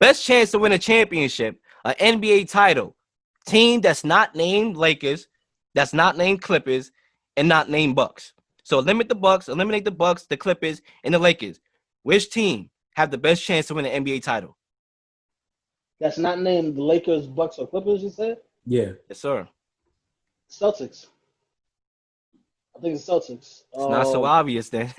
Best chance to win a championship, an NBA title, team that's not named Lakers, that's not named Clippers, and not named Bucks. So eliminate the Bucks, the Clippers, and the Lakers. Which team have the best chance to win an NBA title? That's not named the Lakers, Bucks, or Clippers, you said? Yeah. Yes, sir. Celtics. I think it's Celtics. It's not so obvious then.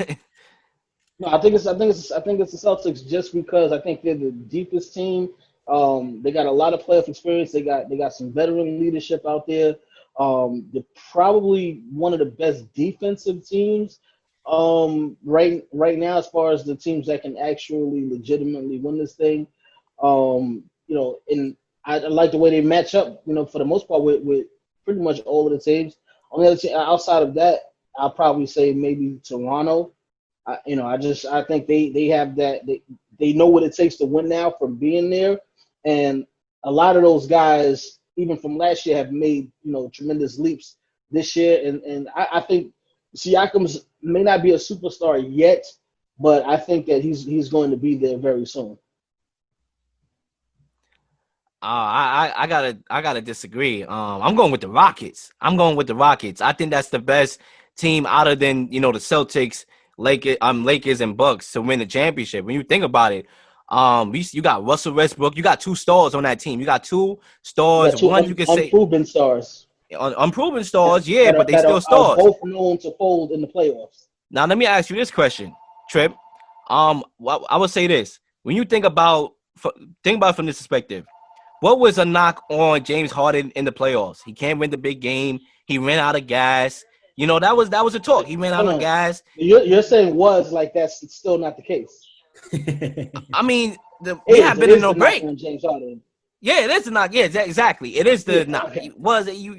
No, I think it's the Celtics, just because I think they're the deepest team. They got a lot of playoff experience. They got some veteran leadership out there. They're probably one of the best defensive teams right now, as far as the teams that can actually legitimately win this thing. And I like the way they match up. For the most part with pretty much all of the teams. On the other team, outside of that, I'll probably say maybe Toronto. I think they have that. They know what it takes to win now from being there, and a lot of those guys, even from last year, have made tremendous leaps this year. And I think Siakam may not be a superstar yet, but I think that he's going to be there very soon. I gotta disagree. I'm going with the Rockets. I think that's the best team other than the Celtics, Lakers and Bucks to win the championship. When you think about it, you got Russell Westbrook. You got two stars on that team. You got two You stars. got two One you can say unproven stars unproven stars, yeah, but they that still are stars. both known to fold in the playoffs. Now let me ask you this question, Trip. I would say this: when you think about it from this perspective. What was a knock on James Harden in the playoffs? He can't win the big game. He ran out of gas. That was a talk. He ran out of gas. You're saying was like that's still not the case. I mean, we have been in no break. On James Harden. Yeah, it is the knock. Yeah, exactly. It is the knock. Okay.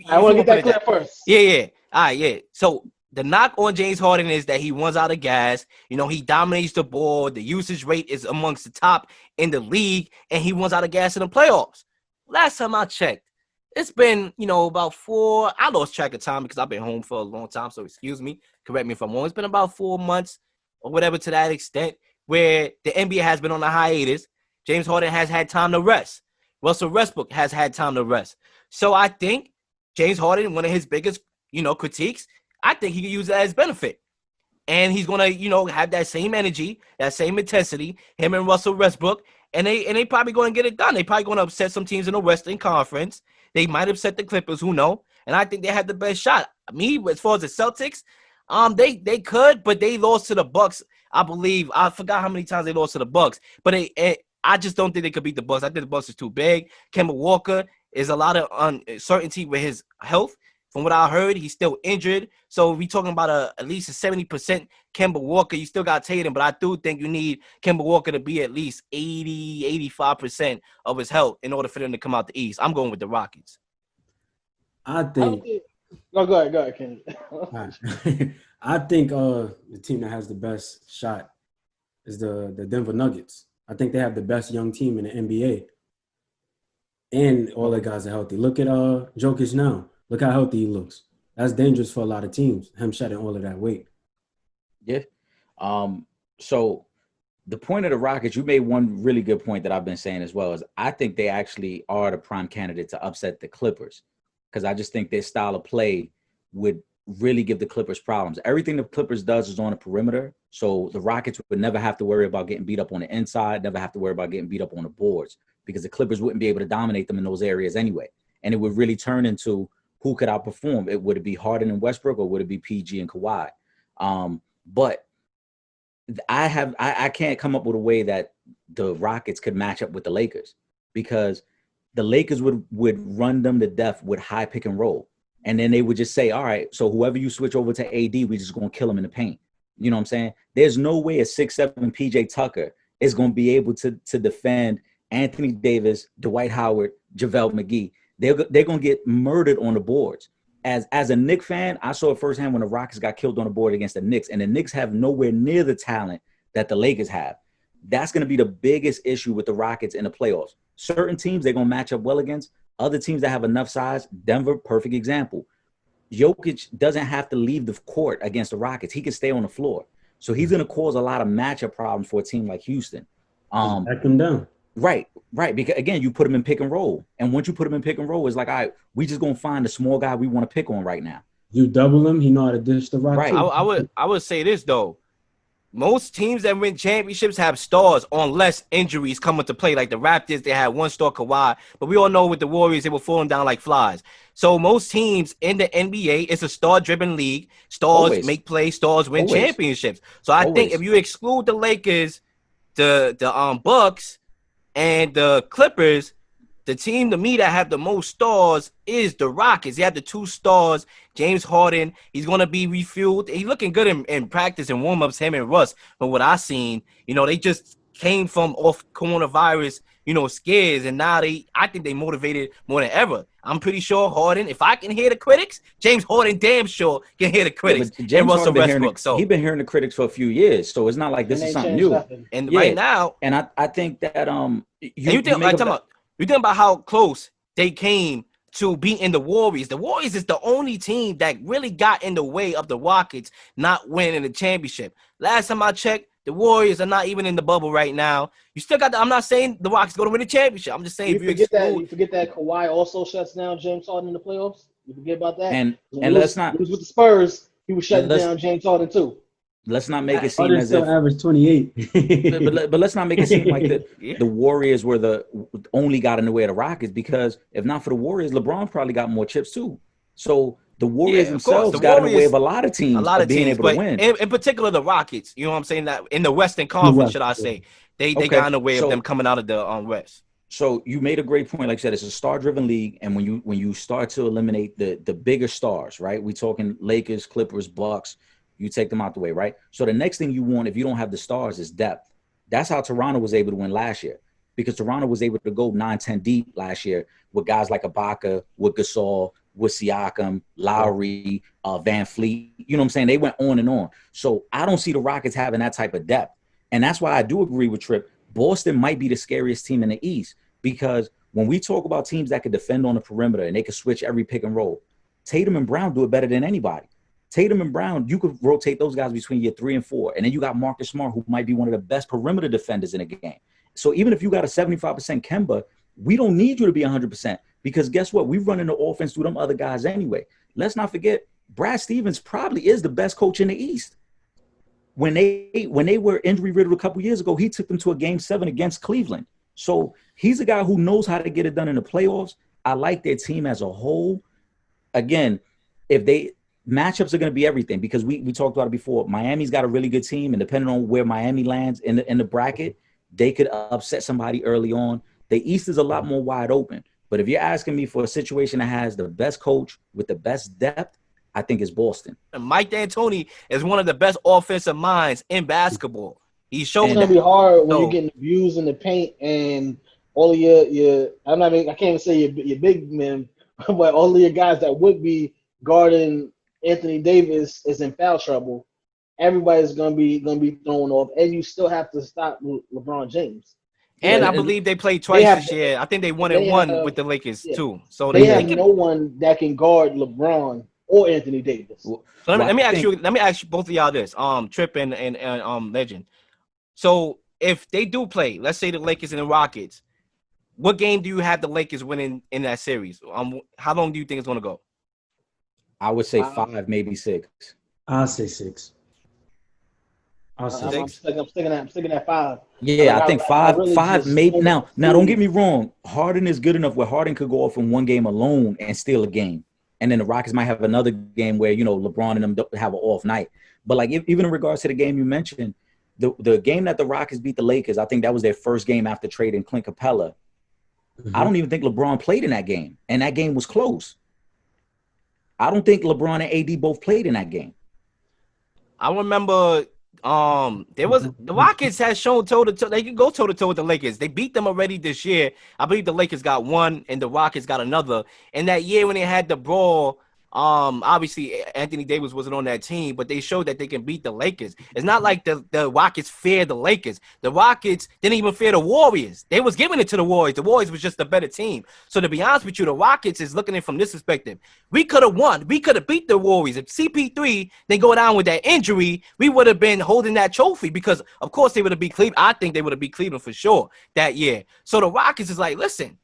I want to get that clear first. Yeah. All right, yeah. So the knock on James Harden is that he runs out of gas. He dominates the ball. The usage rate is amongst the top in the league, and he runs out of gas in the playoffs. Last time I checked, it's been, about 4. I lost track of time because I've been home for a long time. So excuse me. Correct me if I'm wrong. It's been about 4 months or whatever to that extent where the NBA has been on a hiatus. James Harden has had time to rest. Russell Westbrook has had time to rest. So I think James Harden, one of his biggest, critiques, I think he can use that as benefit. And he's going to, have that same energy, that same intensity, him and Russell Westbrook. And they probably going to get it done. They probably going to upset some teams in the Western Conference. They might upset the Clippers, who know? And I think they had the best shot. As far as the Celtics, they could, but they lost to the Bucks. I believe I forgot how many times they lost to the Bucks, but I just don't think they could beat the Bucks. I think the Bucks is too big. Kemba Walker is a lot of uncertainty with his health. From what I heard, he's still injured. So we talking about at least a 70% Kemba Walker. You still got Tatum, but I do think you need Kemba Walker to be at least 85% of his health in order for them to come out the East. I'm going with the Rockets. I think. No, go ahead, Kenny. I think the team that has the best shot is the Denver Nuggets. I think they have the best young team in the NBA. And all the guys are healthy. Look at Jokic now. Look how healthy he looks. That's dangerous for a lot of teams, him shedding all of that weight. Yeah. So the point of the Rockets, you made one really good point that I've been saying as well, is I think they actually are the prime candidate to upset the Clippers because I just think their style of play would really give the Clippers problems. Everything the Clippers does is on the perimeter, so the Rockets would never have to worry about getting beat up on the inside, never have to worry about getting beat up on the boards because the Clippers wouldn't be able to dominate them in those areas anyway. And it would really turn into who could outperform. Would it be Harden and Westbrook or would it be PG and Kawhi? But I can't come up with a way that the Rockets could match up with the Lakers because the Lakers would run them to death with high pick and roll. And then they would just say, all right, so whoever you switch over to AD, we just going to kill him in the paint. You know what I'm saying? There's no way a 6'7" PJ Tucker is going to be able to defend Anthony Davis, Dwight Howard, JaVale McGee. They're going to get murdered on the boards. As a Knicks fan, I saw it firsthand when the Rockets got killed on the board against the Knicks, and the Knicks have nowhere near the talent that the Lakers have. That's going to be the biggest issue with the Rockets in the playoffs. Certain teams they're going to match up well against. Other teams that have enough size, Denver, perfect example. Jokic doesn't have to leave the court against the Rockets. He can stay on the floor. So he's going to cause a lot of matchup problems for a team like Houston. Back them down. Right. Because, again, you put him in pick and roll. And once you put him in pick and roll, it's like, all right, we just going to find the small guy we want to pick on right now. You double him, he know how to dish the rock. Right. I would say this, though. Most teams that win championships have stars unless injuries come into play. Like the Raptors, they had one star, Kawhi. But we all know with the Warriors, they were falling down like flies. So most teams in the NBA, it's a star-driven league. Stars make plays, stars win championships. So I think if you exclude the Lakers, the Bucks, and the Clippers, the team to me that have the most stars is the Rockets. They have the 2 stars. James Harden, he's going to be refueled. He's looking good in practice and warm-ups, him and Russ. But what I seen, they just came from off coronavirus, scares. And now I think they motivated more than ever. I'm pretty sure Harden, if I can hear the critics, James Harden damn sure can hear the critics. Yeah, and Russell Westbrook. He's been hearing the critics for a few years. So it's not like this is something new. And right now. And I think that you think about how close they came to beating the Warriors. The Warriors is the only team that really got in the way of the Rockets not winning the championship. Last time I checked, The Warriors are not even in the bubble right now. You still got. I'm not saying the Rockets going to win the championship. I'm just saying You if you forget that. exclude. You forget that Kawhi also shuts down James Harden in the playoffs. You forget about that. And When let's he not was with the Spurs, he was shutting let's down James Harden too. let's not make it seem Harden as still if averaged 28. but let's not make it seem like Yeah. the Warriors were the only got in the way of the Rockets, because if not for the Warriors, LeBron probably got more chips too. So the Warriors Yeah, of course. themselves The got in the way Warriors, of a lot of teams of being able to but win. in particular the Rockets. You know what I'm saying? That in the Western In the Conference, West, should I yeah. say? They Okay, got in the way of so them coming out of the West. so you made a great point. Like I said, it's a star-driven league, and when you start to eliminate the bigger stars, right? We talking Lakers, Clippers, Bucks. You take them out the way, right? So the next thing you want, if you don't have the stars, is depth. That's how Toronto was able to win last year, because Toronto was able to go 9-10 deep last year with guys like Ibaka, with Gasol, with Siakam, Lowry, Van Fleet. You know what I'm saying? They went on and on. So I don't see the Rockets having that type of depth. And that's why I do agree with Tripp. Boston might be the scariest team in the East, because when we talk about teams that can defend on the perimeter and they can switch every pick and roll, Tatum and Brown do it better than anybody. Tatum and Brown, you could rotate those guys between year 3 and 4. And then you got Marcus Smart, who might be one of the best perimeter defenders in the game. So even if you got a 75% Kemba, we don't need you to be 100%, because guess what? We run into offense through them other guys anyway. Let's not forget, Brad Stevens probably is the best coach in the East. When they were injury riddled a couple years ago, he took them to a game 7 against Cleveland. So he's a guy who knows how to get it done in the playoffs. I like their team as a whole. Again, if they matchups are going to be everything, because we talked about it before. Miami's got a really good team, and depending on where Miami lands in the bracket, they could upset somebody early on. The East is a lot more wide open. But if you're asking me for a situation that has the best coach with the best depth, I think it's Boston. And Mike D'Antoni is one of the best offensive minds in basketball. He's shown It's gonna that. be hard when So- you're getting views in the paint and all of your I can't even say your big men, but all of your guys that would be guarding Anthony Davis is in foul trouble. Everybody's gonna be thrown off, and you still have to stop LeBron James. And Yeah, I believe they played twice have- this year. I think they won they and one have- with the Lakers yeah. too. So They have can, no one that can guard LeBron or Anthony Davis. So let me ask you both of y'all this. Tripp and Legend. So if they do play, let's say the Lakers and the Rockets, what game do you have the Lakers winning in that series? How long do you think it's gonna go? I would say 5, maybe 6. I'll say 6. I'll say I'm 6. sticking at 5. Yeah, Like, I think I 5. really 5 just maybe. don't Now, don't see- get me wrong. Harden is good enough where Harden could go off in one game alone and steal a game, and then the Rockets might have another game where LeBron and them have an off night. But like even in regards to the game you mentioned, the game that the Rockets beat the Lakers, I think that was their first game after trading Clint Capella. Mm-hmm. I don't even think LeBron played in that game, and that game was close. I don't think LeBron and AD both played in that game. I remember there was the Rockets had shown toe to toe. They could go toe to toe with the Lakers. They beat them already this year. I believe the Lakers got one and the Rockets got another. And that year when they had the brawl, obviously Anthony Davis wasn't on that team, but they showed that they can beat the Lakers. It's not like the Rockets feared the Lakers. The Rockets didn't even fear the Warriors. They was giving it to the Warriors. The Warriors was just a better team. So to be honest with you, the Rockets is looking at it from this perspective. We could have won. We could have beat the Warriors. If CP3 they go down with that injury, we would have been holding that trophy, because of course they would have beat Cleveland. I think they would have beat Cleveland for sure that year. So the Rockets is like, listen,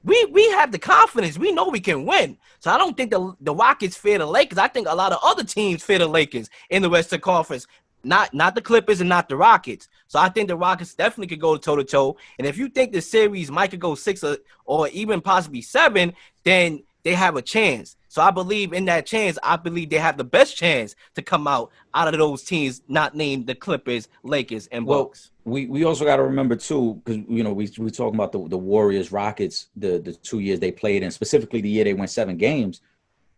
we have the confidence. We know we can win. So I don't think the Rockets fear the Lakers. I think a lot of other teams fear the Lakers in the Western Conference. Not the Clippers and not the Rockets. So I think the Rockets definitely could go toe to toe. And if you think the series might could go 6 or even possibly 7, then they have a chance. So I believe in that chance. I believe they have the best chance to come out of those teams not named the Clippers, Lakers, and Bucks. We also got to remember too, because we talking about the Warriors, Rockets, the 2 years they played, and specifically the year they went 7 games.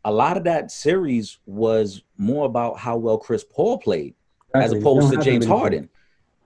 A lot of that series was more about how well Chris Paul played, as opposed to James Harden.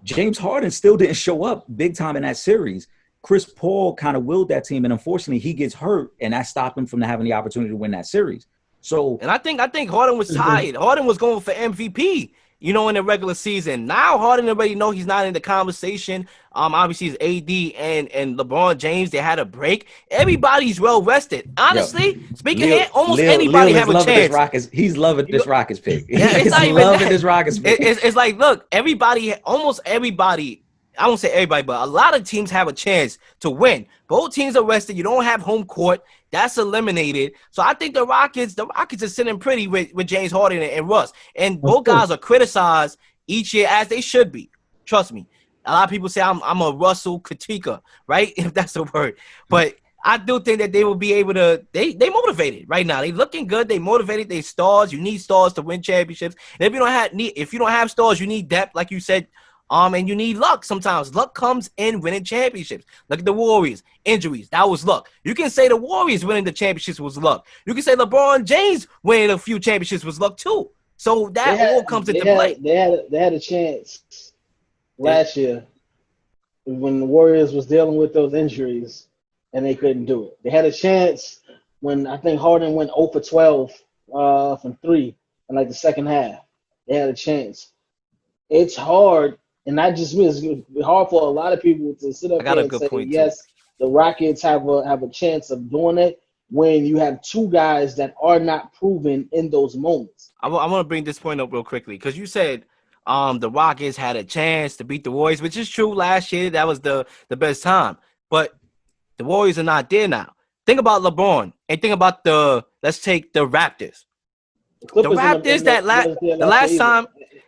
James Harden still didn't show up big time in that series. Chris Paul kind of willed that team, and unfortunately he gets hurt, and that stopped him from having the opportunity to win that series. So, and I think Harden was tired. Harden was going for MVP. you know, in the regular season. Now Harden already know he's not in the conversation. Obviously it's AD and LeBron James. They had a break. Everybody's well rested. Yo, Honestly, speaking Leel, here, almost Leel anybody is have a loving this chance. Rockets. He's loving You- this Rockets pick. Yeah, it's He's not even loving that. this Rockets pick. It's like, look, everybody, almost everybody. I won't say everybody, but a lot of teams have a chance to win. Both teams are rested. You don't have home court. That's eliminated. So I think the Rockets are sitting pretty with James Harden and Russ. And both guys are criticized each year as they should be. Trust me. A lot of people say I'm a Russell critiquer, right? If that's the word. But I do think that they will be able to. They motivated right now. They looking good. They motivated. They stars. You need stars to win championships. And if you don't have stars, you need depth, like you said. And you need luck sometimes. Luck comes in winning championships. Look at the Warriors. Injuries. That was luck. You can say the Warriors winning the championships was luck. You can say LeBron James winning a few championships was luck too. So that all comes into play. They had a chance last year when the Warriors was dealing with those injuries and they couldn't do it. They had a chance when I think Harden went 0 for 12 from 3 in like the second half. They had a chance. It's hard. And not just me, it's hard for a lot of people to sit up there and say, yes, the Rockets have a chance of doing it when you have two guys that are not proven in those moments. I want to bring this point up real quickly because you said the Rockets had a chance to beat the Warriors, which is true. Last year, that was the best time. But the Warriors are not there now. Think about LeBron and think about let's take the Raptors. The Raptors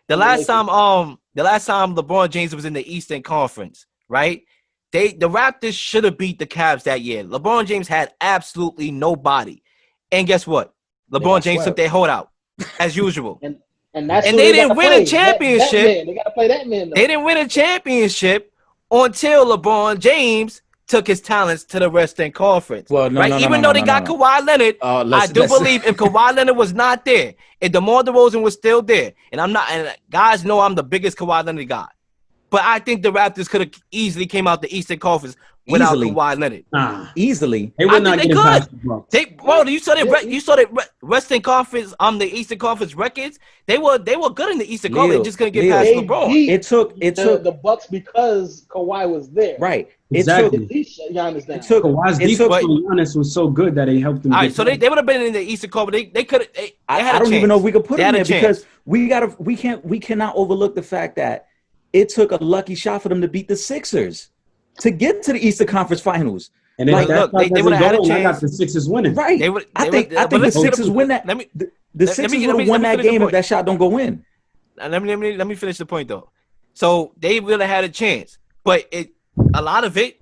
the last time LeBron James was in the Eastern Conference, right? The Raptors should have beat the Cavs that year. LeBron James had absolutely nobody. And guess what? LeBron James took their holdout, as usual. and they didn't win a championship. They got to play that man, though. They didn't win a championship until LeBron James took his talents to the Western Conference. Well, Even though they got Kawhi Leonard, I do believe if Kawhi Leonard was not there, if DeMar DeRozan was still there, and guys know I'm the biggest Kawhi Leonard guy, but I think the Raptors could have easily came out the Eastern Conference without Kawhi Leonard. Easily. They would not get past the Bucks. You saw that Western Conference the Eastern Conference records. They were good in the Eastern Conference. They just couldn't get past LeBron. It took the Bucks because Kawhi was there. Right. Exactly. It took Kawhi's defense on Giannis was so good that it helped them. All right, so they would have been in the Eastern Conference. They could have. I don't even know if we could put them there because we cannot overlook the fact that it took a lucky shot for them to beat the Sixers to get to the Eastern Conference Finals. And then they would have had a chance. I got the Sixers winning. Right. I think the Sixers win that. The Sixers would have won that game if that shot don't go in. Let me finish the point though. So they really had a chance, but a lot of it,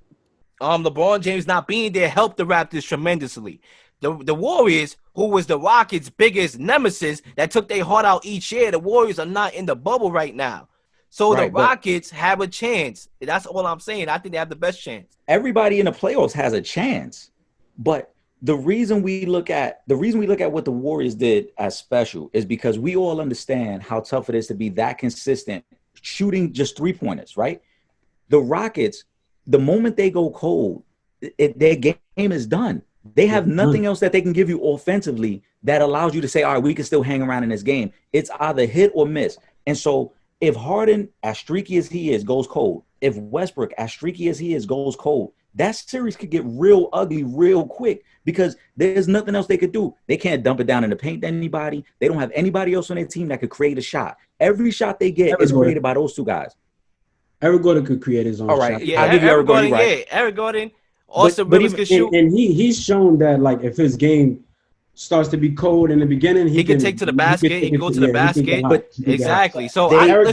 LeBron James not being there helped the Raptors tremendously. The Warriors, who was the Rockets' biggest nemesis that took their heart out each year, the Warriors are not in the bubble right now. So the Rockets have a chance. That's all I'm saying. I think they have the best chance. Everybody in the playoffs has a chance, but the reason we look at what the Warriors did as special is because we all understand how tough it is to be that consistent shooting just 3-pointers, right? The Rockets, the moment they go cold, their game is done. They have nothing else that they can give you offensively that allows you to say, all right, we can still hang around in this game. It's either hit or miss. And so if Harden, as streaky as he is, goes cold, if Westbrook, as streaky as he is, goes cold, that series could get real ugly real quick because there's nothing else they could do. They can't dump it down in the paint to anybody. They don't have anybody else on their team that could create a shot. Every shot they get is created by those two guys. Eric Gordon could create his own shot. Yeah, I'll give you Eric Gordon. Right. Yeah, Eric Gordon. Austin Rivers can shoot. And he's shown that, like, if his game starts to be cold in the beginning, he can take to the basket. He can go to the basket. But exactly. So Eric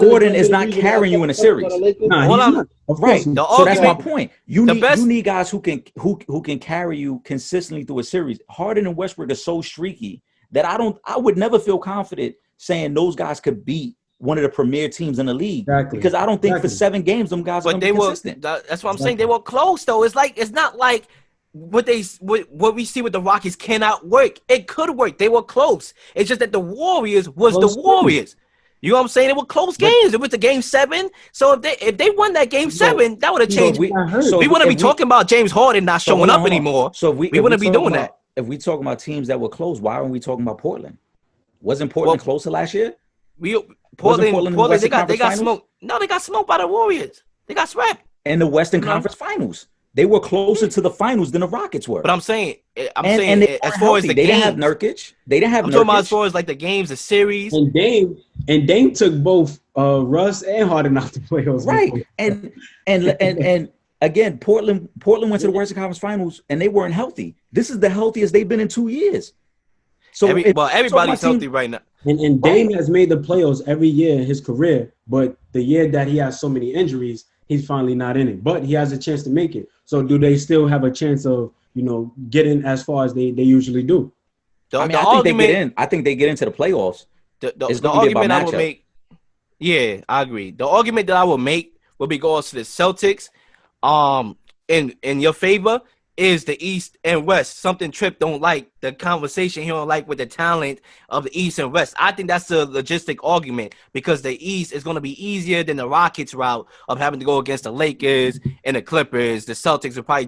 Gordon is not carrying you in a series. Right. So that's my point. You need guys who can carry you consistently through a series. Harden and Westbrook are so streaky that I would never feel confident saying those guys could beat one of the premier teams in the league because I don't think for 7 games them guys are going to be consistent. That's what I'm saying. They were close though. It's not like what we see with the Rockets cannot work. It could work. They were close. It's just that the Warriors was the Warriors. You know what I'm saying? It were close games. It was the game 7. So if they won that game 7, that would have changed. We wouldn't be talking about James Harden not showing up anymore. So we wouldn't be doing that. If we talking about teams that were close, why aren't we talking about Portland? Wasn't Portland closer last year? Portland, in the they Western got Conference Finals? smoked. No, they got smoked by the Warriors. They got swept. In the Western You know? Conference Finals. They were closer to the finals than the Rockets were. But I'm saying And they as weren't far as healthy. the They didn't have games, Nurkic. They didn't have I'm talking about as Nurkic. far as like the games, the series. And Dame took both Russ and Harden out the playoffs. Right. before. And again, Portland went to the Western Conference Finals and they weren't healthy. This is the healthiest they've been in 2 years. So everybody's healthy right now. And Dame has made the playoffs every year in his career, but the year that he has so many injuries, he's finally not in it. But he has a chance to make it. So do they still have a chance of, getting as far as they usually do? I think they get in. I think they get into the playoffs. The argument I would make, yeah, I agree. The argument that I would make would be goes to the Celtics, in your favor is the East and West. Something Tripp don't like, the conversation he don't like with the talent of the East and West. I think that's a logistic argument because the East is going to be easier than the Rockets route of having to go against the Lakers and the Clippers. The Celtics are probably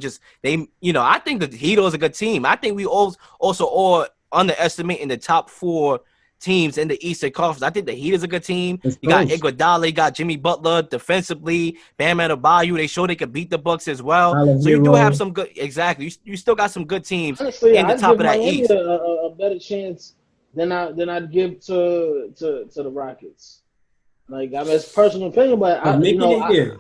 I think the Heat is a good team. I think we also all underestimating the top 4 teams in the Eastern Conference. I think the Heat is a good team. You got Iguodala, you got Jimmy Butler defensively, Bam Adebayo. They show they could beat the Bucks as well. So you do have some good. Exactly, you still got some good teams. Honestly, in the top of that Miami East. a better chance than I'd give to the Rockets. Like, I mean, it's personal opinion, but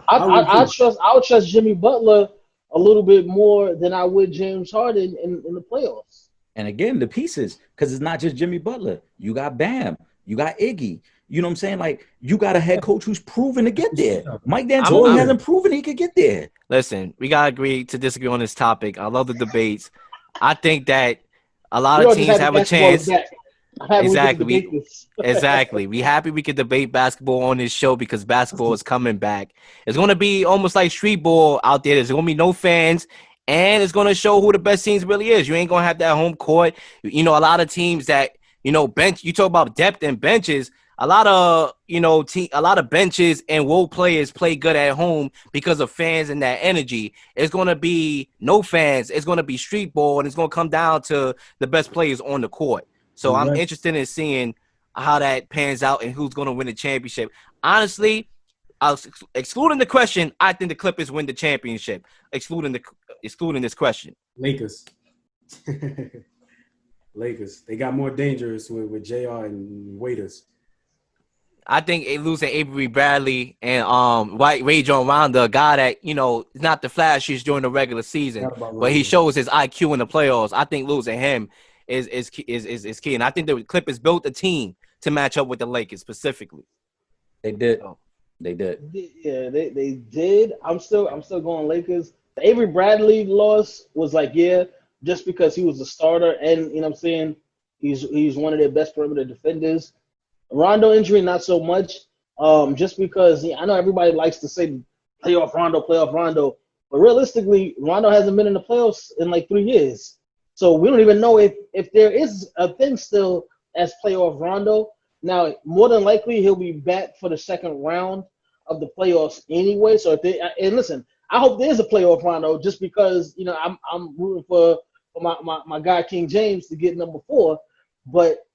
I'll trust Jimmy Butler a little bit more than I would James Harden in the playoffs. And again, the pieces, because it's not just Jimmy Butler. You got Bam. You got Iggy. You know what I'm saying? Like, you got a head coach who's proven to get there. Mike D'Antoni hasn't proven he could get there. Listen, we got to agree to disagree on this topic. I love the debates. I think that a lot of teams have a chance. Exactly. We happy we could debate basketball on this show because basketball is coming back. It's going to be almost like street ball out there. There's going to be no fans. And it's going to show who the best teams really is. You ain't going to have that home court. A lot of teams that, bench. You talk about depth and benches. A lot of, a lot of benches and role players play good at home because of fans and that energy. It's going to be no fans. It's going to be street ball, and it's going to come down to the best players on the court. So I'm interested in seeing how that pans out and who's going to win the championship. Honestly, excluding the question, I think the Clippers win the championship. Excluding this question. Lakers. Lakers. They got more dangerous with JR and Waiters. I think losing Avery Bradley and Ray John Rondo, a guy that is not the flashiest during the regular season, but he shows his IQ in the playoffs. I think losing him is key, and I think the Clippers built a team to match up with the Lakers specifically. They did. They did. Yeah, they did. I'm still going Lakers. The Avery Bradley loss was just because he was a starter and what I'm saying, he's one of their best perimeter defenders. Rondo injury, not so much. Just because I know everybody likes to say playoff Rondo, but realistically, Rondo hasn't been in the playoffs in like 3 years. So we don't even know if there is a thing still as playoff Rondo. Now, more than likely, he'll be back for the second round of the playoffs anyway. So listen, I hope there is a playoff Rondo just because I'm rooting for my guy King James to get number 4, but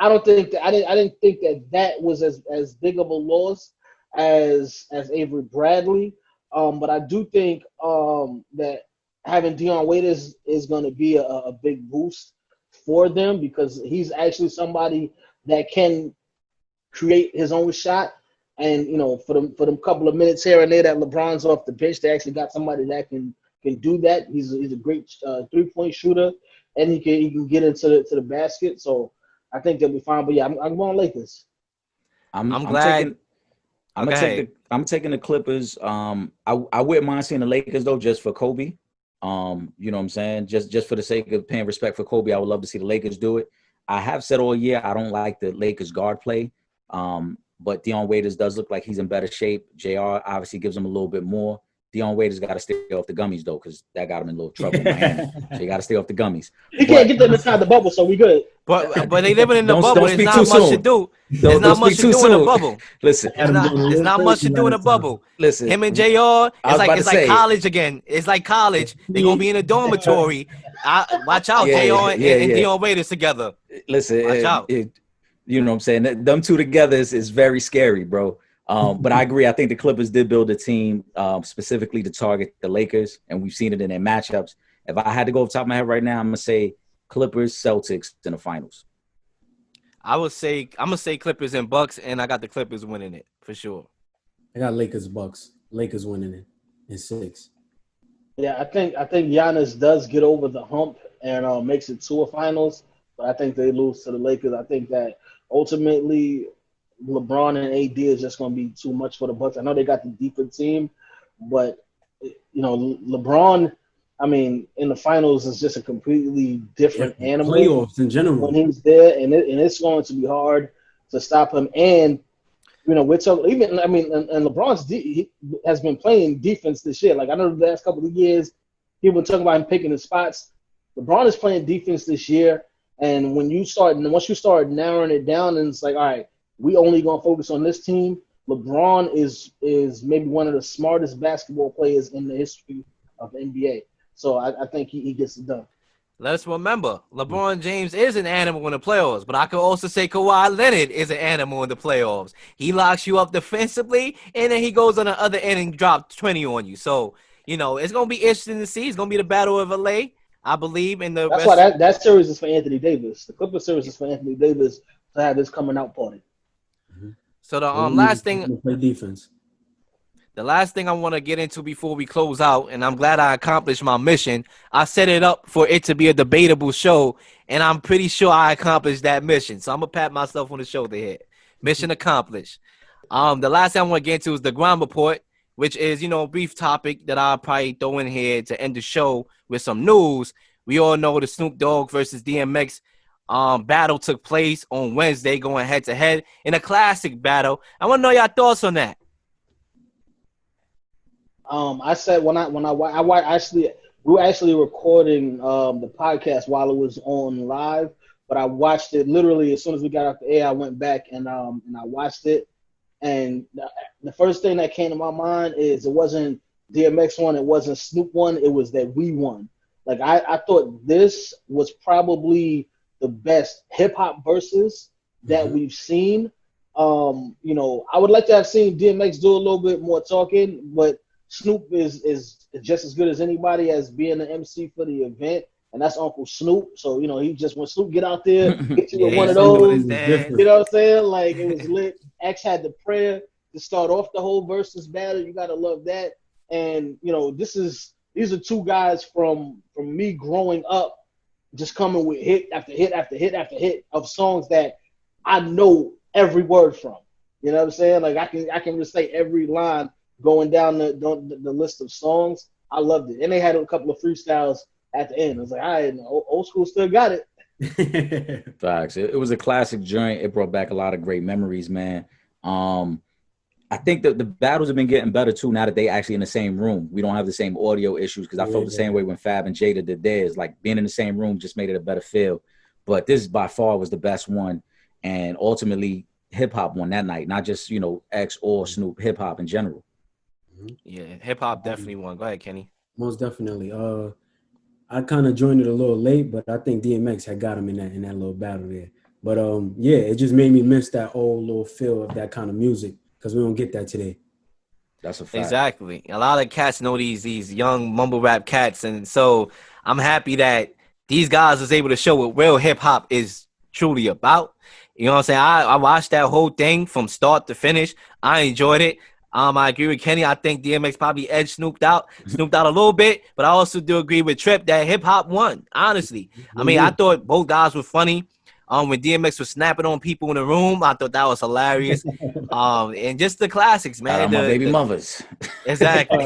I don't think that I didn't think that was as big of a loss as Avery Bradley. But I do think that having Dion Waiters is going to be a big boost for them because he's actually somebody that can create his own shot. And for them couple of minutes here and there that LeBron's off the bench, they actually got somebody that can do that. He's a great 3-point shooter, and he can get into the basket. So I think they'll be fine. But yeah, I'm going Lakers. I'm glad. I'm taking the Clippers. I wouldn't mind seeing the Lakers though, just for Kobe. You know what I'm saying? Just for the sake of paying respect for Kobe, I would love to see the Lakers do it. I have said all year I don't like the Lakers guard play. But Dion Waiters does look like he's in better shape. JR obviously gives him a little bit more. Dion Waiters got to stay off the gummies, though, because that got him in a little trouble in Miami. So you got to stay off the gummies. He can't get them inside the bubble, so we good. But they living in the bubble. There's not much to do. There's not much to do in the bubble. Listen. There's not much to do in the bubble. Listen. Him and JR, it's like college again. It's like college. They're going to be in a dormitory. Watch out, JR and Dion Waiters together. Listen. Watch out. You know what I'm saying? Them two together is very scary, bro. But I agree. I think the Clippers did build a team specifically to target the Lakers, and we've seen it in their matchups. If I had to go off the top of my head right now, I'm gonna say Clippers, Celtics in the finals. I'm gonna say Clippers and Bucks, and I got the Clippers winning it for sure. I got Lakers Bucks. Lakers winning it in 6. Yeah, I think Giannis does get over the hump and makes it to a finals, but I think they lose to the Lakers. I think that ultimately LeBron and AD is just going to be too much for the Bucks. I know they got the deeper team, but LeBron, I mean, in the finals is just a completely different animal. Playoffs in general when he's there, and it's going to be hard to stop him. And we're talking even. I mean, and LeBron's he has been playing defense this year. Like I know the last couple of years, people talking about him picking his spots. LeBron is playing defense this year, and once you start narrowing it down, and it's like, all right, we only gonna focus on this team. LeBron is maybe one of the smartest basketball players in the history of the NBA. So I think he gets it done. Let's remember, LeBron James is an animal in the playoffs, but I could also say Kawhi Leonard is an animal in the playoffs. He locks you up defensively, and then he goes on the other end and drops 20 on you. So, it's going to be interesting to see. It's going to be the Battle of LA, I believe. In the That's why that series is for Anthony Davis. The Clippers series is for Anthony Davis to have this coming out party. So the last thing play defense. The last thing I want to get into before we close out, and I'm glad I accomplished my mission. I set it up for it to be a debatable show, and I'm pretty sure I accomplished that mission. So I'm going to pat myself on the shoulder here. Mission accomplished. The last thing I want to get into is the ground report, which is, a brief topic that I'll probably throw in here to end the show with some news. We all know the Snoop Dogg versus DMX battle took place on Wednesday, going head-to-head in a classic battle. I want to know your thoughts on that. I said we were actually recording the podcast while it was on live, but I watched it literally as soon as we got off the air. I went back and I watched it, and the first thing that came to my mind is it wasn't DMX won, it wasn't Snoop won, it was that we won. Like I thought this was probably the best hip hop versus that we've seen. I would like to have seen DMX do a little bit more talking, but Snoop is just as good as anybody as being the MC for the event, and that's Uncle Snoop. So, he just, when Snoop get out there, get you with one of those, you know what I'm saying? Like, it was lit. X had the prayer to start off the whole versus battle. You got to love that. And, these are two guys from me growing up, just coming with hit after hit after hit after hit of songs that I know every word from. You know what I'm saying? Like, I can recite every line going down the list of songs. I loved it. And they had a couple of freestyles at the end. I was like, all right, old school still got it. Facts. It was a classic joint. It brought back a lot of great memories, man. I think that the battles have been getting better, too, now that they actually in the same room. We don't have the same audio issues, because I felt the same way when Fab and Jada did theirs. Like, being in the same room just made it a better feel. But this by far was the best one. And ultimately, hip-hop won that night, not just, X or Snoop, hip-hop in general. Yeah, hip-hop definitely won. Go ahead, Kenny. Most definitely. I kind of joined it a little late, but I think DMX had got him in that little battle there. But it just made me miss that old little feel of that kind of music, because we don't get that today. That's a fact. Exactly. A lot of cats know these young mumble rap cats, and so I'm happy that these guys was able to show what real hip-hop is truly about. You know what I'm saying? I watched that whole thing from start to finish. I enjoyed it. I agree with Kenny. I think DMX probably edged Snooped out a little bit, but I also do agree with Trip that hip hop won. Honestly, I mean, I thought both guys were funny. When DMX was snapping on people in the room, I thought that was hilarious. And just the classics, man. My baby mothers. Exactly.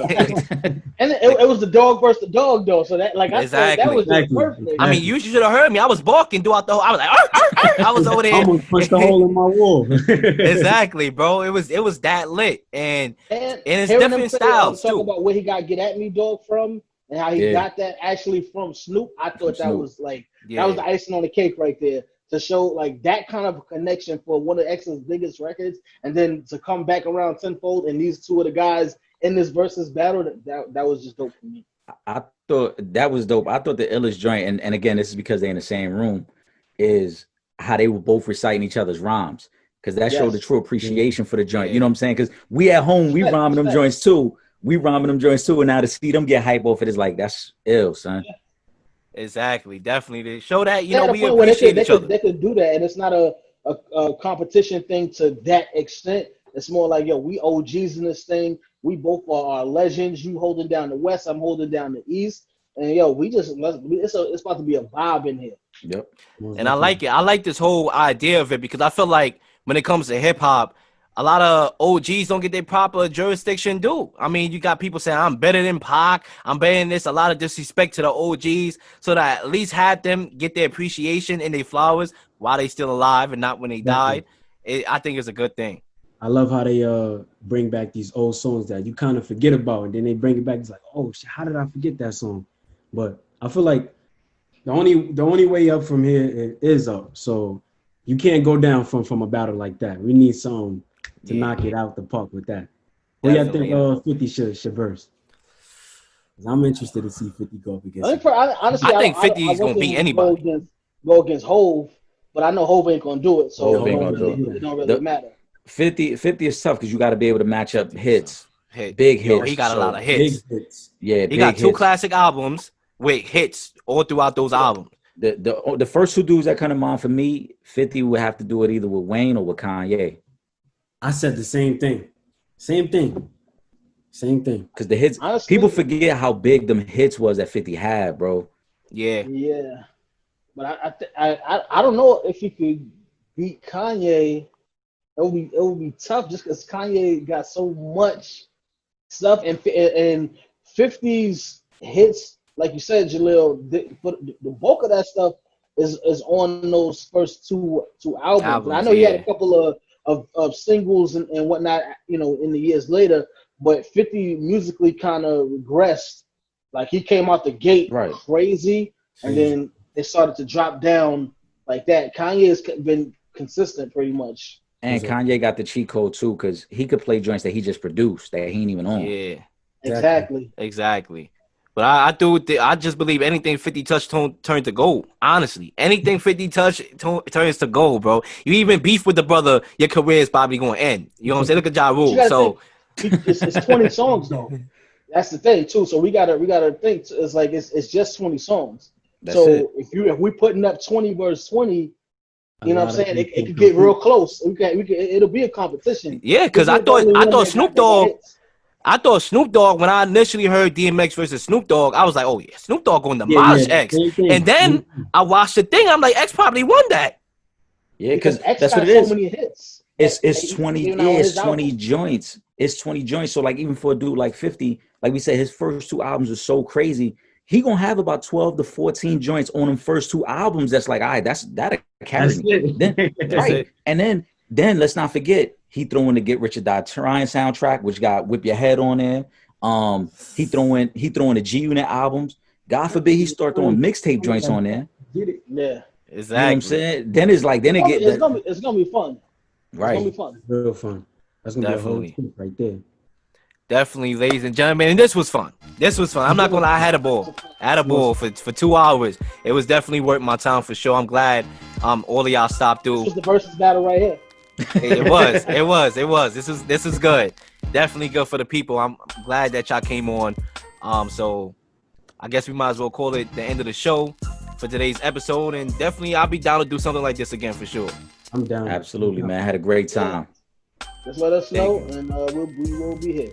And it was the dog versus the dog, though. So that, like, I thought that was just perfect. I mean, you should have heard me. I was barking throughout the whole. I was like, arr, arr, arr. I was over there. I almost punched a hole in my wall. Exactly, bro. It was that lit, and it's different styles too. Talk about where he got Get At Me Dog from, and how he got that actually from Snoop. I thought that was like that was the icing on the cake right there, to show like that kind of connection for one of X's biggest records, and then to come back around tenfold, and these two of the guys in this versus battle, that was just dope for me. I thought that was dope. I thought the illest joint, and again, this is because they're in the same room, is how they were both reciting each other's rhymes, because that showed the Yes. true appreciation for the joint. Yeah. You know what I'm saying? Because we at home, we Respect, rhyming them respect. joints too. And now to see them get hype off it is like, that's ill, son. Exactly. Definitely. To show that, They're at a we point where appreciate each other. they could do that, and it's not a competition thing to that extent. It's more like, yo, we OGs in this thing. We both are legends. You holding down the West, I'm holding down the East, and yo, it's about to be a vibe in here. Yep. And I like it. I like this whole idea of it because I feel like when it comes to hip hop, a lot of OGs don't get their proper jurisdiction due. I mean, you got people saying, I'm better than Pac, I'm better than this, a lot of disrespect to the OGs, so that at least have them get their appreciation and their flowers while they still alive and not when they died. I think it's a good thing. I love how they bring back these old songs that you kind of forget about, and then they bring it back. It's like, oh shit, how did I forget that song? But I feel like the only way up from here is up. So you can't go down from a battle like that. We need something to knock it out the park with that. What do you think 50 should verse? I'm interested to see 50 go up against. Honestly, I think 50 is gonna beat anybody. Go against Hove, but I know Hove ain't gonna do it, so Hov ain't gonna do it don't really matter. 50 is tough because you got to be able to match up hits. Big hits. He got a lot of hits. Big hits. Yeah, he got 2 classic albums with hits all throughout those albums. The first 2 dudes that come to mind for me, 50 would have to do it either with Wayne or with Kanye. I said the same thing. Because the hits, Honestly, people forget how big them hits was that 50 had, bro. Yeah. But I don't know if he could beat Kanye. It would be tough just because Kanye got so much stuff, and 50's hits, like you said, Jaleel, the bulk of that stuff is on those first two albums. I know he had a couple of singles and whatnot, in the years later, but 50 musically kind of regressed. Like he came out the gate crazy, and then it started to drop down like that. Kanye has been consistent pretty much. And Kanye got the cheat code too, because he could play joints that he just produced that he ain't even on. Yeah, exactly. But I just believe anything 50 touch turn to gold. Honestly, anything 50 touch turns to gold, bro. You even beef with the brother, your career is probably going to end. You know what I'm saying? Look at Ja Rule. So it's 20 songs though. That's the thing too. So we gotta think. It's like it's just 20 songs. So if we putting up 20 versus 20. You know what I'm saying? It could get real close. It'll be a competition. Yeah, because I thought Snoop Dogg. I thought Snoop Dogg, when I initially heard DMX versus Snoop Dogg, I was like, oh yeah, Snoop Dogg going to demolish X. And then I watched the thing. I'm like, X probably won that. Yeah, because that's what it is. So many hits. It's 20 joints. It's 20 joints. So like even for a dude like 50, like we said, his first 2 albums are so crazy. He gonna have about 12 to 14 joints on them first 2 albums. That's like, all right, that'll carry me. Then, right. And then let's not forget, he threw in the Get Rich or Die Trying soundtrack, which got Whip Your Head on there. He threw in the G Unit albums. God forbid he start throwing mixtape joints on there. Yeah, exactly. You know what I'm saying? Then it's gonna be fun. Right. It's gonna be fun. Real fun. That's gonna be a whole thing right there. Definitely, ladies and gentlemen, and this was fun. I'm not gonna lie, I had a ball for 2 hours. It was definitely worth my time for sure. I'm glad all of y'all stopped through. This was the versus battle right here. It was. This is good. Definitely good for the people. I'm glad that y'all came on. So I guess we might as well call it the end of the show for today's episode. And definitely I'll be down to do something like this again for sure. I'm down. Absolutely, man. I had a great time. Just let us know, and we will be here.